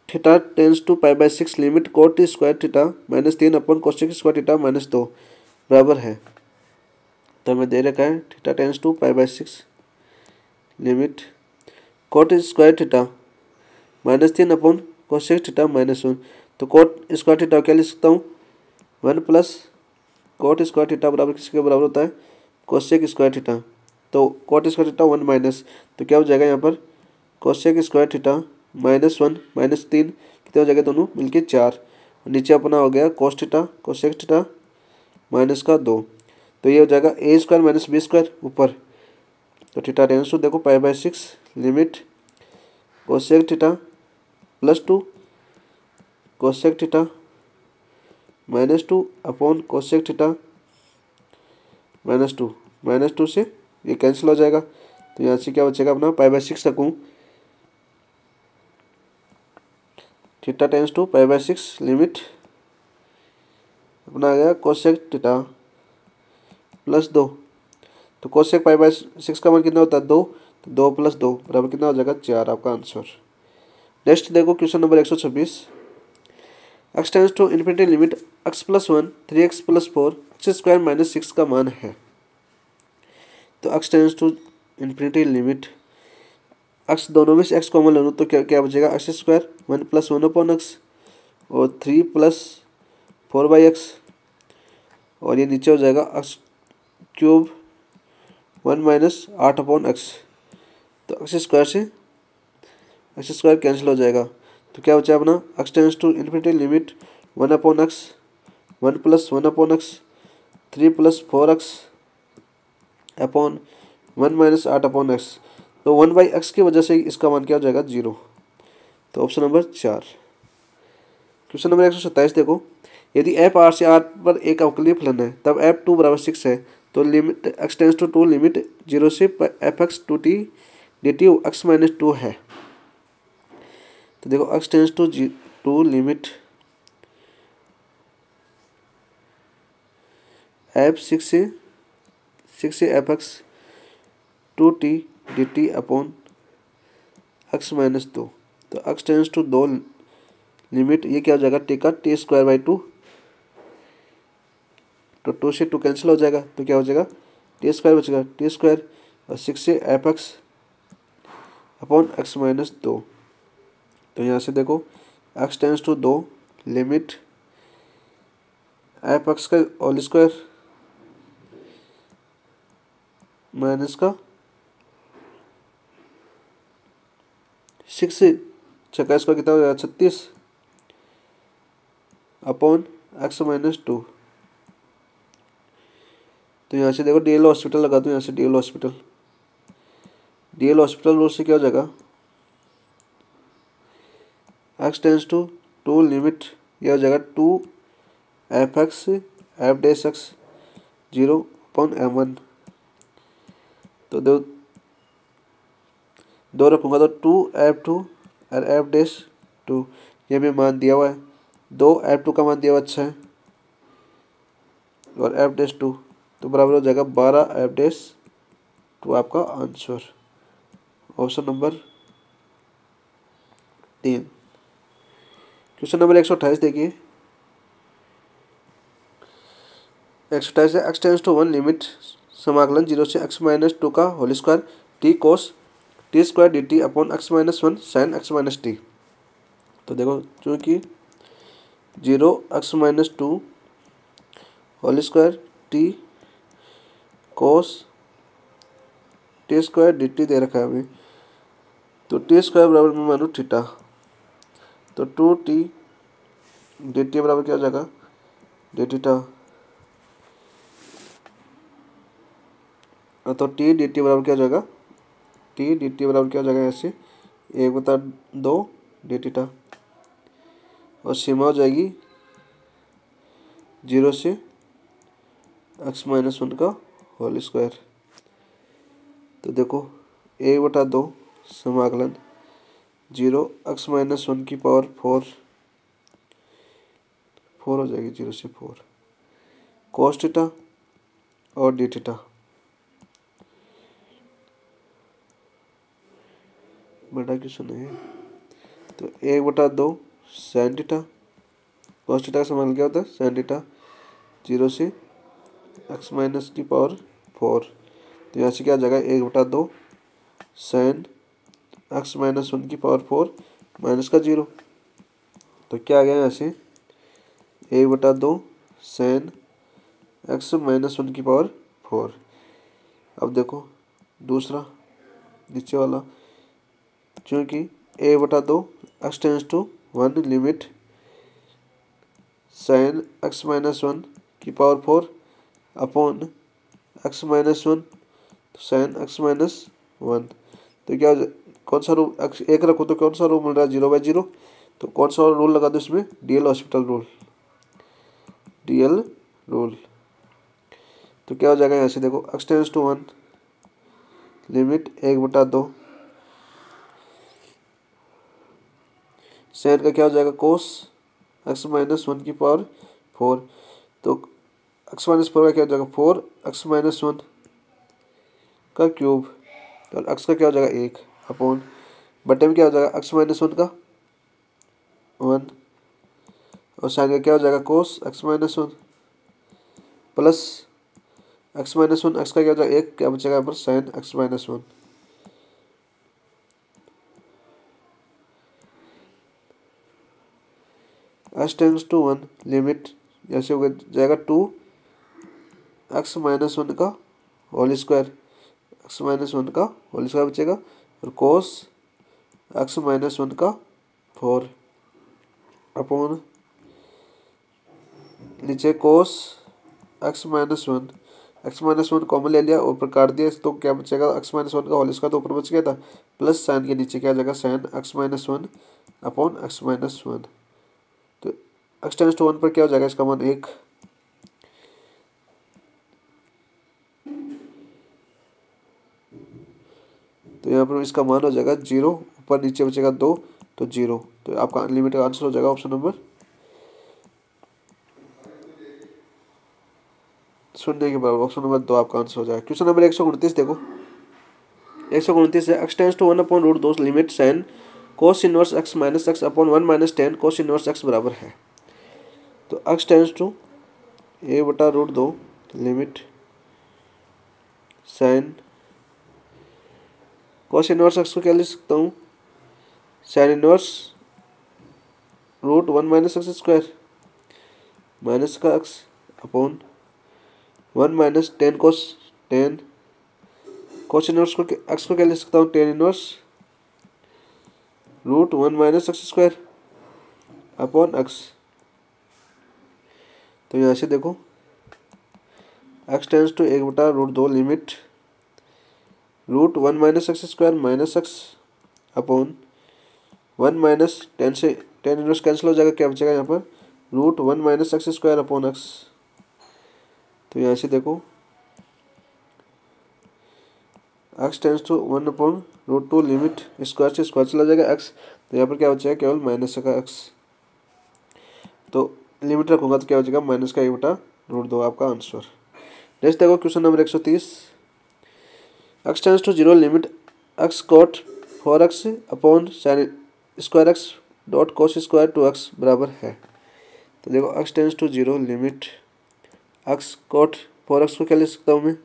theta tends to π/6 limit cot square theta -3/कोसेक स्क्वायर थीटा -2 बराबर है, तो हमें दे रखा है theta tends to π/6 limit cot square theta -3/कोसेक थीटा -1, तो कोट स्क्वायर थीटा क्या लिख सकता हूँ 1 प्लस कोट स्क्वायर थीटा बराबर किसके बराबर होता है कोसेक स्क्वायर थीटा, तो कोट स्क्वायर थीटा 1 माइनस, तो क्या हो जाएगा यहाँ पर कोसेक स्क्वायर थीटा -1 -3 कितने हो जाएगा दोनों मिलके 4, नीचे अपना हो गया कोस थीटा कोसेक थीटा -2, तो ये हो जाएगा a square minus b square ऊपर, तो थीटा टेंस टू देखो π/6 limit cosec theta +2 cosec theta -2 upon cosec theta -2 से ये कैंसिल हो जाएगा, तो यहाँ से क्या बचेगा अपना π/6 रखूँ, थीटा टेंस टू π/6 लिमिट अपना आ गया कोसेक थीटा +2, तो कोसेक π/6 का मान कितना होता है 2, तो 2 + 2 बराबर कितना हो जाएगा 4, आपका आंसर। नेक्स्ट देखो question number 126, x tends to infinity limit x + 1 3x + 4 x² - 6 का मान है, तो x tends to infinity limit x दोनों में से x कॉमन ले लो तो क्या क्या बचेगा x² 1 + 1/x और 3 + 4/x, और ये नीचे हो जाएगा x³ 1 - 8/x, तो x² से x² कैंसिल हो जाएगा, तो क्या बचा अपना x tends to infinity limit 1/x 1 + 1/x 3 + 4x upon 1 - 8/x, तो 1/x की वजह से इसका मान क्या हो जाएगा 0, तो ऑप्शन नंबर 4। क्वेश्चन नंबर 127 देखो, यदि f r से r पर एक अवकलीय फलन है तब f2 = 6 है, तो limit x tends to 2 limit 0 से fx2t dt x - 2 है, तो देखो x tends to 2 limit f6 से fx2t dt अपॉन x - 2, तो x टेंस टू 2 लिमिट ये क्या हो जाएगा t का t²/2, तो 2 से 2 कैंसिल हो जाएगा, तो क्या हो जाएगा t² बचेगा t² और 6 से fx अपॉन x - 2, तो यहाँ से देखो x tends to 2 limit fx का होल स्क्वायर माइनस का 6 से छक्का स्क्वायर कितना हो जाएगा 36 अपॉन x - 2, तो यहाँ से देखो डीएल हॉस्पिटल लगा दो, यहाँ से डीएल हॉस्पिटल रूल से क्या हो जाएगा x टेंस टू 2 लिमिट यह हो जाएगा 2 fx f' 0 अपॉन m1, तो दो रखूँगा तो 2f2 और f'2 ये भी मान दिया हुआ है, 2 f2 का मान दिया हुआ अच्छा है और f'2 तो बराबर हो जाएगा 12 f'2, आपका answer option number 3। Question number 128 देखिए, 128 है x टेंस टू 1 लिमिट समाकलन 0 से x - 2 का whole square t cos t² dt अपॉन x - 1 sin x - t, तो देखो चूँकि 0 x - 2 whole square t cos t² dt दे रखा है हमें, तो t² बराबर में मानो थीटा, तो 2t dt बराबर क्या हो जाएगा d थीटा, तो टी डी टी बराबर क्या हो जाएगा, टी डी टी बराबर क्या हो जाएगा ऐसे 1/2 डी टीटा, और सीमा हो जाएगी 0 से x-1 का होल स्क्वायर। तो देखो 1/2 समाकलन 0 x-1 की पावर 4 हो जाएगी 0 से 4 cos थीटा और डी थीटा। बड़ा क्वेश्चन है। तो 1/2 साइन थीटा, cos थीटा का समाकलन क्या होता है साइन थीटा 0 से x- की पावर 4। तो यहाँ से क्या आ जाएगा 1/2 साइन x-1 की पावर 4 माइनस का 0। तो क्या आ गया यहाँ से 1/2 साइन x-1 की पावर 4। अब देखो दूसरा नीचे वाला, क्योंकि 1/2 x tends to 1 limit sine x-1 की power 4 upon x-1 sign x-1। तो क्या कौन सा रूल एक रखो तो कौन सा रूल मिल रहा है 0/0। तो कौन सा रूल लगा दो इसमें DL hospital rule, DL rule. तो क्या हो जाएगा यहाँ से देखो x tends to 1 limit 1/2 sine का क्या हो जाएगा कोस x-1 की पावर 4। तो x-4 का क्या हो जाएगा 4x-1 का क्यूब, और x का क्या हो जाएगा 1 अपॉन बटे में क्या हो जाएगा x-1 का 1, और साइन का क्या हो जाएगा कोस x-1 प्लस x-1 x का क्या हो जाएगा 1, क्या बचेगा यहाँ पर sine x-1। x tends to 1 limit ऐसे हो जाएगा 2x-1 का होल स्क्वायर, x-1 का होल स्क्वायर बचेगा, और कोस x-1 का 4 अपॉन नीचे कोस x-1 कॉमन ले लिया, ऊपर काट दिया तो क्या बचेगा x-1 का होल स्क्वायर तो ऊपर बच गया था, प्लस साइन के नीचे क्या आ जाएगा साइन x-1 अपॉन x-1। तो x टेंस टू 1 पर क्या हो जाएगा इसका मान 1। तो यहाँ पर इसका मान हो जाएगा 0, ऊपर नीचे बचेगा 2 तो 0। तो आपका अनलिमिटेड आंसर हो जाएगा ऑप्शन नंबर शून्य के बराबर, ऑप्शन नंबर 2 आपका आंसर हो जाएगा। क्वेश्चन नंबर 129 देखो 129 है x tends to 1 upon root 2 limit sine cos inverse x minus x upon 1 minus tan cos inverse x बराबर है। तो x tends to a/√2 limit sine cos inverse x को क्या लिख सकता हूँ sine inverse root 1 minus x square minus का x upon 1 minus tan cos inverse को x को क्या लिख सकता हूँ tan inverse root 1 minus x square upon x। तो यहाँ से देखो x tends to 1/√2 limit root 1 minus x square minus x upon 1 minus tan से टेन इनवर्स कैंसिल हो जाएगा, क्या बचेगा यहाँ पर root 1 minus x square upon x। तो यहाँ से देखो x tends to 1/√2 limit square से स्क्वायर चला जाएगा x, तो यहाँ पर क्या बचेगा केवल माइनस का x। तो लिमिट रखूंगा तो क्या बचेगा माइनस का 1/√2 आपका आंसर। नेक्स्ट देखो question number 130 x tends to 0 limit x cot 4x upon sine square x dot cos square 2x बराबर है। तो देखो x tends to 0 limit x cot 4x को क्या लिख सकता हूँ मैं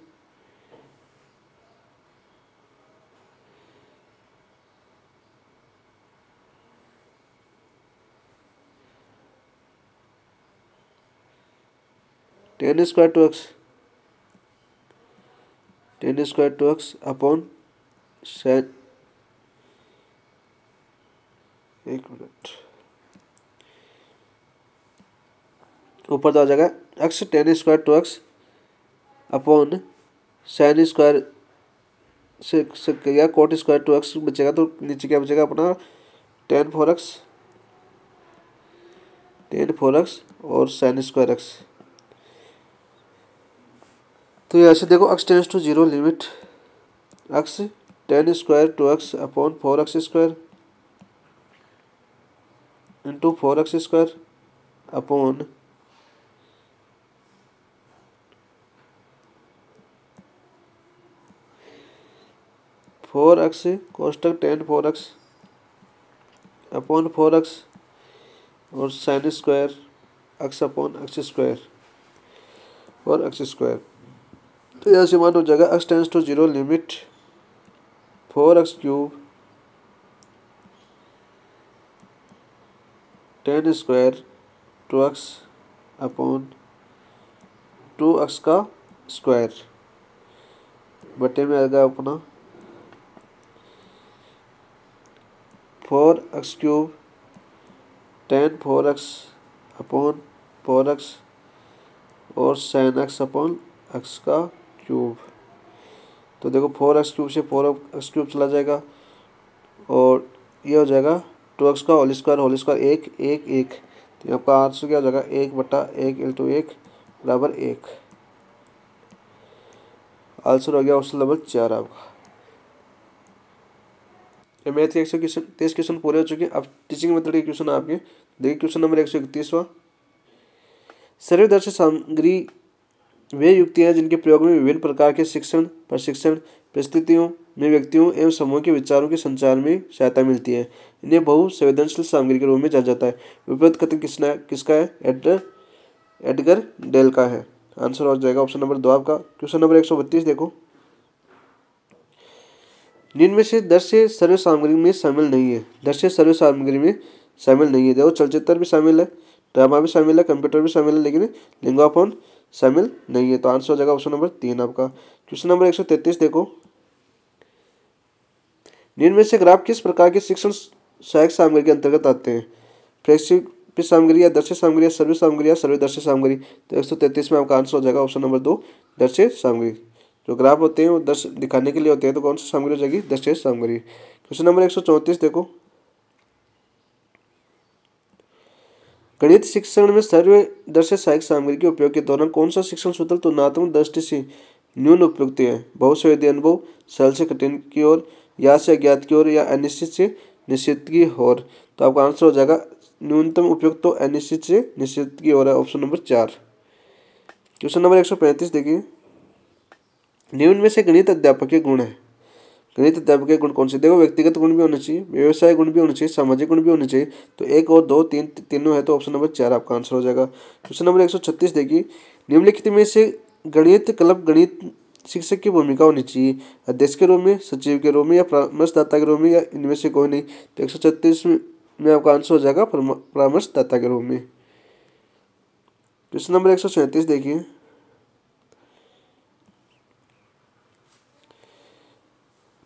tan square two x upon sine, एक मिनट ऊपर तो आ जाएगा x tan square two x upon sine square से या कोट स्क्वायर 2x बचेगा, तो नीचे क्या बचेगा अपना tan 4x और साइन स्क्वायर x। तो यहाँ से देखो x tends to 0 limit x tan square 2x upon 4x square into 4x square upon 4x कोष्टक tan 4x अपॉन 4x और sine square x upon x square और x square. तो यहाँ से मान हो जाएगा x tends to 0 limit 4x cube tan square 2x upon 2x का स्क्वायर बटे में आएगा अपना 4x cube tan 4x upon 4x और साइन x अपॉन x का क्यूब। तो देखो 4x क्यूब से 4x क्यूब चला जाएगा और ये हो जाएगा 2x का होल स्क्वायर 1 1 1। तो आपका आंसर क्या हो जाएगा 1/1 इंटू 1 बराबर 1। आंसर हो गया ऑप्शन नंबर 4 आपका। मैथ के 123 क्वेश्चन पूरे हो चुके हैं। अब टीचिंग मेथड के क्वेश्चन आपके देखिए। क्वेश्चन नंबर 131वां, सर्वदर्शी सामग्री वे युक्तियां हैं जिनके प्रयोग में विभिन्न प्रकार के शिक्षण प्रशिक्षण परिस्थितियों में व्यक्तियों एवं समूह के विचारों के संचार में सहायता मिलती है। इन्हें बहु संवेदनशील सामग्री के रूप में जाना जाता है। उपयुक्त कथन किसका है? एडगर डेल का है। आंसर हो जाएगा ऑप्शन नंबर 2 आपका। क्वेश्चन नंबर 132 देखो, निम्न में से दृश्य सर्व सामग्री में शामिल नहीं है। दृश्य सर्व सामग्री में शामिल नहीं है। देखो चलचित्र भी शामिल है, ड्रामा भी शामिल है, कंप्यूटर भी शामिल है, लेकिन लिंगोफोन शामिल नहीं है। तो आंसर हो जाएगा ऑप्शन नंबर 3 आपका। क्वेश्चन नंबर 133 देखो, निम्न में से ग्राफ किस प्रकार के शिक्षण सहायक सामग्री के अंतर्गत आते हैं? फ्लेक्सिबल सामग्री या दृश्य सामग्री या सर्व सामग्री या सर्वदर्शी सामग्री। तो 133 में आपका आंसर हो जाएगा ऑप्शन नंबर 2 दृश्य सामग्री। जो ग्राफ होते हैं वो दृश्य दिखाने के लिए होते हैं, तो कौन सी सामग्री हो जाएगी? दृश्य सामग्री। क्वेश्चन नंबर 134 देखो, गणित शिक्षण में सर्वदर्शी सहायक सामग्री के उपयोग के दौरान कौन सा शिक्षण सूत्र तुलनात्मक दृष्टि से न्यून उपयुक्त है? बहुसंवेदी अनुभव, सरल से कठिन की ओर, या से अज्ञात की ओर, या अनिश्चित से निश्चित की ओर। तो आपका आंसर हो जाएगा न्यूनतम उपयुक्त तो अनिश्चित से निश्चित की ओर है, ऑप्शन नंबर 4। क्वेश्चन नंबर 135 देखिए, निम्न में से गणित अध्यापक के गुण है। गणित अध्यापक के गुण कौन से? देखो व्यक्तिगत गुण भी होने चाहिए, व्यवसाय गुण भी होने चाहिए, सामाजिक गुण भी होने चाहिए। तो 1 और 2 3 तीनों है, तो ऑप्शन नंबर 4 आपका आंसर हो जाएगा। क्वेश्चन नंबर 136 देखिए, निम्नलिखित में से गणित क्लब गणित शिक्षक की भूमिका होनी चाहिए? अध्यक्ष के रूप में, सचिव के रूप में, या परामर्शदाता के रूप में, या इनमें से कोई नहीं। तो 136 में आपका आंसर हो जाएगा परामर्शदाता के रूप में। क्वेश्चन नंबर 137 देखिए,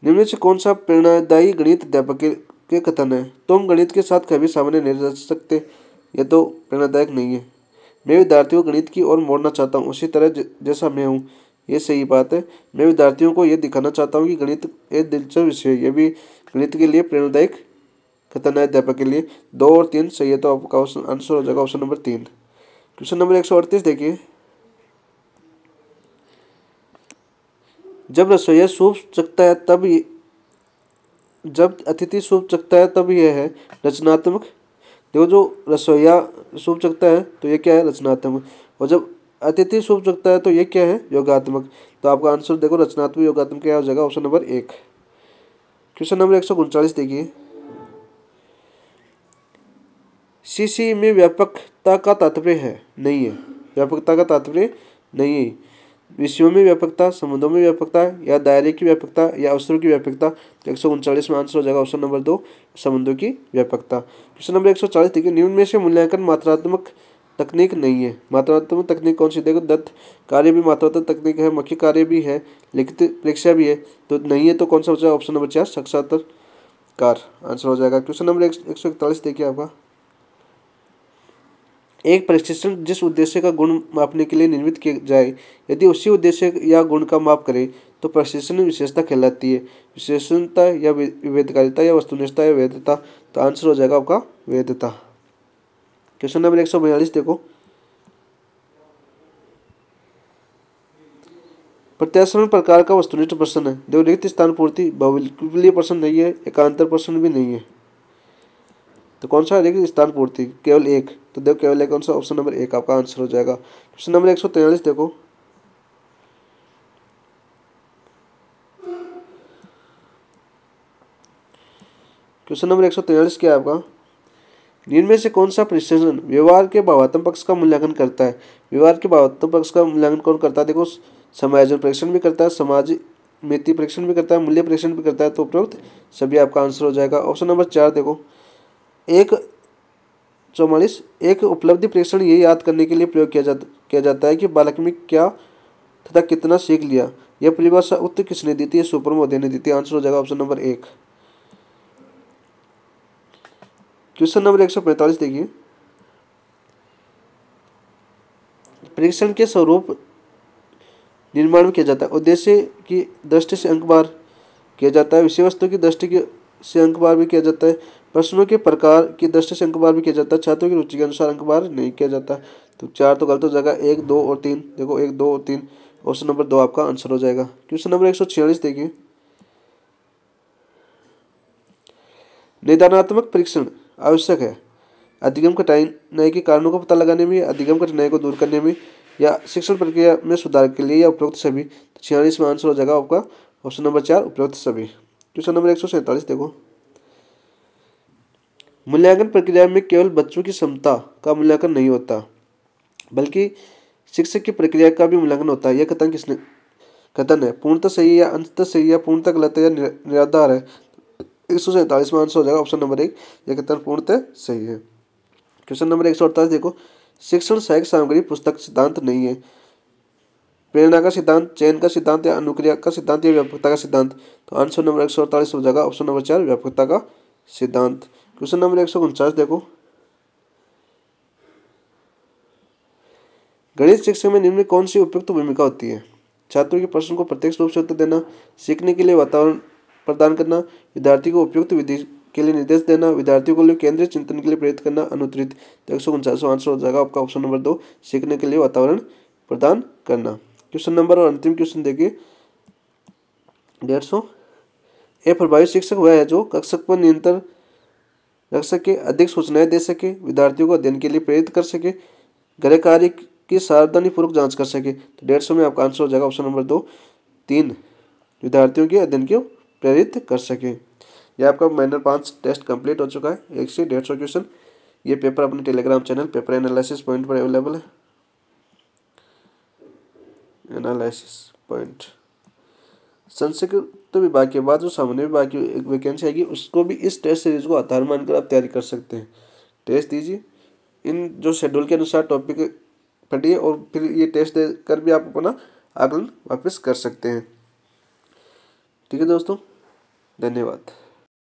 निम्न से कौन सा प्रेरणादायी गणित अध्यापक के कथन है? तुम गणित के साथ कभी सामने नहीं रह सकते। यह तो प्रेरणादायक नहीं है। मैं विद्यार्थियों को गणित की ओर मोड़ना चाहता हूँ, उसी तरह जैसा मैं हूँ। ये सही बात है। मैं विद्यार्थियों को यह दिखाना चाहता हूँ कि गणित एक दिलचस्प विषय है। यह भी गणित के लिए प्रेरणादायक कथन है अध्यापक के लिए। 2 और 3 सही है, तो आपका आंसर हो जाएगा ऑप्शन नंबर 3। क्वेश्चन नंबर 138 देखिए, जब रसोइया सूप चखता है तब जब अतिथि सूप चखता है तब यह है रचनात्मक। देखो जो रसोइया सूप चखता है तो ये क्या है? रचनात्मक। और जब अतिथि सूप चखता है तो ये क्या है? योगात्मक। तो आपका आंसर देखो रचनात्मक योगात्मक क्या हो जाएगा? Option number 1। क्वेश्चन नंबर 139 देखिए, सीसी में व्यापकता का तात्पर्य है? नहीं है। व्यापकता का तात्पर्य नहीं है। विषयों में व्यापकता, संबंधों में व्यापकता, या दायरे की व्यापकता, या अवसरों की व्यापकता। तो 139 में आंसर हो जाएगा ऑप्शन नंबर 2 संबंधों की व्यापकता। क्वेश्चन नंबर 140 देखिए, निम्न में से मूल्यांकन मात्रात्मक तकनीक नहीं है। मात्रात्मक तकनीक कौन सी? देखो दत्त कार्य भी मात्रात्मक तकनीक है, मौखिक कार्य भी है, लिखित परीक्षा भी है। तो नहीं है, तो कौन सा बचा? ऑप्शन नंबर 4 साक्षात्कार आंसर हो जाएगा। क्वेश्चन नंबर 141 देखिए आपका, एक प्रशिक्षण जिस उद्देश्य का गुण मापने के लिए निर्मित किया जाए, यदि उसी उद्देश्य या गुण का माप करे तो प्रशिक्षण विशेषता कहलाती है। विशेषणता या विभेदकारिता या वस्तुनिष्ठता या वैधता, तो आंसर हो जाएगा आपका वैधता। क्वेश्चन नंबर 142 देखो, प्रत्याशरण प्रकार का वस्तुनिष्ठ प्रश्न है। देखो रिक्त स्थान पूर्ति बहुविकल्पीय प्रश्न नहीं है, एकांतर प्रश्न भी नहीं है, तो कौन सा रिक्त स्थान पूर्ति, केवल एक, तो देखो केवल एक कौन सा, ऑप्शन नंबर 1 आपका आंसर हो जाएगा। क्वेश्चन नंबर 143 देखो, क्वेश्चन नंबर 143 क्या है आपका, निम्न में से कौन सा प्रशिक्षण व्यवहार के भावात्मक पक्ष का मूल्यांकन करता है। व्यवहार के भावात्मक पक्ष का मूल्यांकन कौन करता है, देखो समायोजन परीक्षण भी करता है, समाज मिति परीक्षण भी करता है, मूल्य परीक्षण भी करता है, तो उपरोक्त सभी आपका आंसर हो जाएगा। ऑप्शन नंबर 4 देखो, 144 एक उपलब्धि परीक्षण ये याद करने के लिए प्रयोग किया जाता है कि बालक में क्या तथा कितना सीख लिया। यह परिभाषा उत्तर किसने दी थी, सुपरमोदी ने दी थी, आंसर हो जाएगा ऑप्शन नंबर 1। क्वेश्चन नंबर 145 देखिए, परीक्षण के स्वरूप निर्माण में किया जाता है। उद्देश्य की दृष्टि से अंक बार किया जाता है, विषय वस्तु की दृष्टि से अंक बार भी किया जाता है, प्रश्नों के प्रकार की दृष्टि से अंक बार भी किया जाता है, छात्रों की रुचि के अनुसार अंक बार नहीं किया जाता। तो 4 तो गलत हो जाएगा, 1, 2 और 3, देखो 1, 2 और 3, ऑप्शन नंबर 2 आपका आंसर हो जाएगा। क्वेश्चन नंबर 146 देखिए, निदानात्मक परीक्षण आवश्यक है अधिगम कठिनाई के कारणों का पता लगाने में, अधिगम कठिनाई को दूर करने में, या शिक्षण प्रक्रिया में सुधार के लिए, या उपरोक्त सभी। 46 में आंसर हो जाएगा आपका ऑप्शन नंबर 4 उपरोक्त सभी। क्वेश्चन नंबर 147 देखो, मूल्यांकन प्रक्रिया में केवल बच्चों की क्षमता का मूल्यांकन नहीं होता बल्कि शिक्षक की प्रक्रिया का भी मूल्यांकन होता है। यह कथन किसने कथन है पूर्णतः सही या अंततः सही या पूर्णतः गलत है या निराधार है। 147 में आंसर हो जाएगा ऑप्शन नंबर 1, यह कथन पूर्णतः सही है। क्वेश्चन नंबर 148 देखो, शिक्षण सहायक सामग्री पुस्तक सिद्धांत नहीं है, प्रेरणा का सिद्धांत, चयन का सिद्धांत, या अनुक्रिया का सिद्धांत, या व्यापकता का सिद्धांत, तो आंसर नंबर 148 हो जाएगा ऑप्शन नंबर 4 व्यापकता का सिद्धांत। क्वेश्चन नंबर 149 देखो, गणित शिक्षा में निम्न में कौन सी उपयुक्त भूमिका होती है। छात्रों के प्रश्न को प्रत्यक्ष रूप से उत्तर देना, सीखने के लिए वातावरण प्रदान करना, विद्यार्थी को उपयुक्त विधि के लिए निर्देश देना, विद्यार्थियों को लिए केंद्रीय चिंतन के लिए प्रेरित करना, अनुत्तरित। तो 149 आंसर हो जाएगा आपका ऑप्शन नंबर 2, सीखने के लिए वातावरण प्रदान करना। क्वेश्चन नंबर और अंतिम क्वेश्चन देखिए 150, एक प्रभावी शिक्षक वह है जो कक्षा पर नियंत्रण रख सके, अधिक सूचनाएं दे सके, विद्यार्थियों को अध्ययन के लिए प्रेरित कर सके, गृह कार्य की सावधानीपूर्वक जांच कर सके। तो 150 में आपका आंसर हो जाएगा ऑप्शन नंबर 2, 3 विद्यार्थियों के अध्ययन को प्रेरित कर सके। यह आपका माइनर 5 टेस्ट कंप्लीट हो चुका है, 1 से 150 क्वेश्चन। ये पेपर अपने Telegram channel paper analysis point पर अवेलेबल है, एनालिसिस पॉइंट। संस्कृत विभाग के बाद जो सामान्य विभाग की एक वैकेंसी आएगी उसको भी इस टेस्ट सीरीज को आधार मानकर आप तैयारी कर सकते हैं। टेस्ट दीजिए, इन जो शेड्यूल के अनुसार टॉपिक पढ़िए और फिर ये टेस्ट देकर भी आप अपना आकलन वापस कर सकते हैं। ठीक है दोस्तों, धन्यवाद।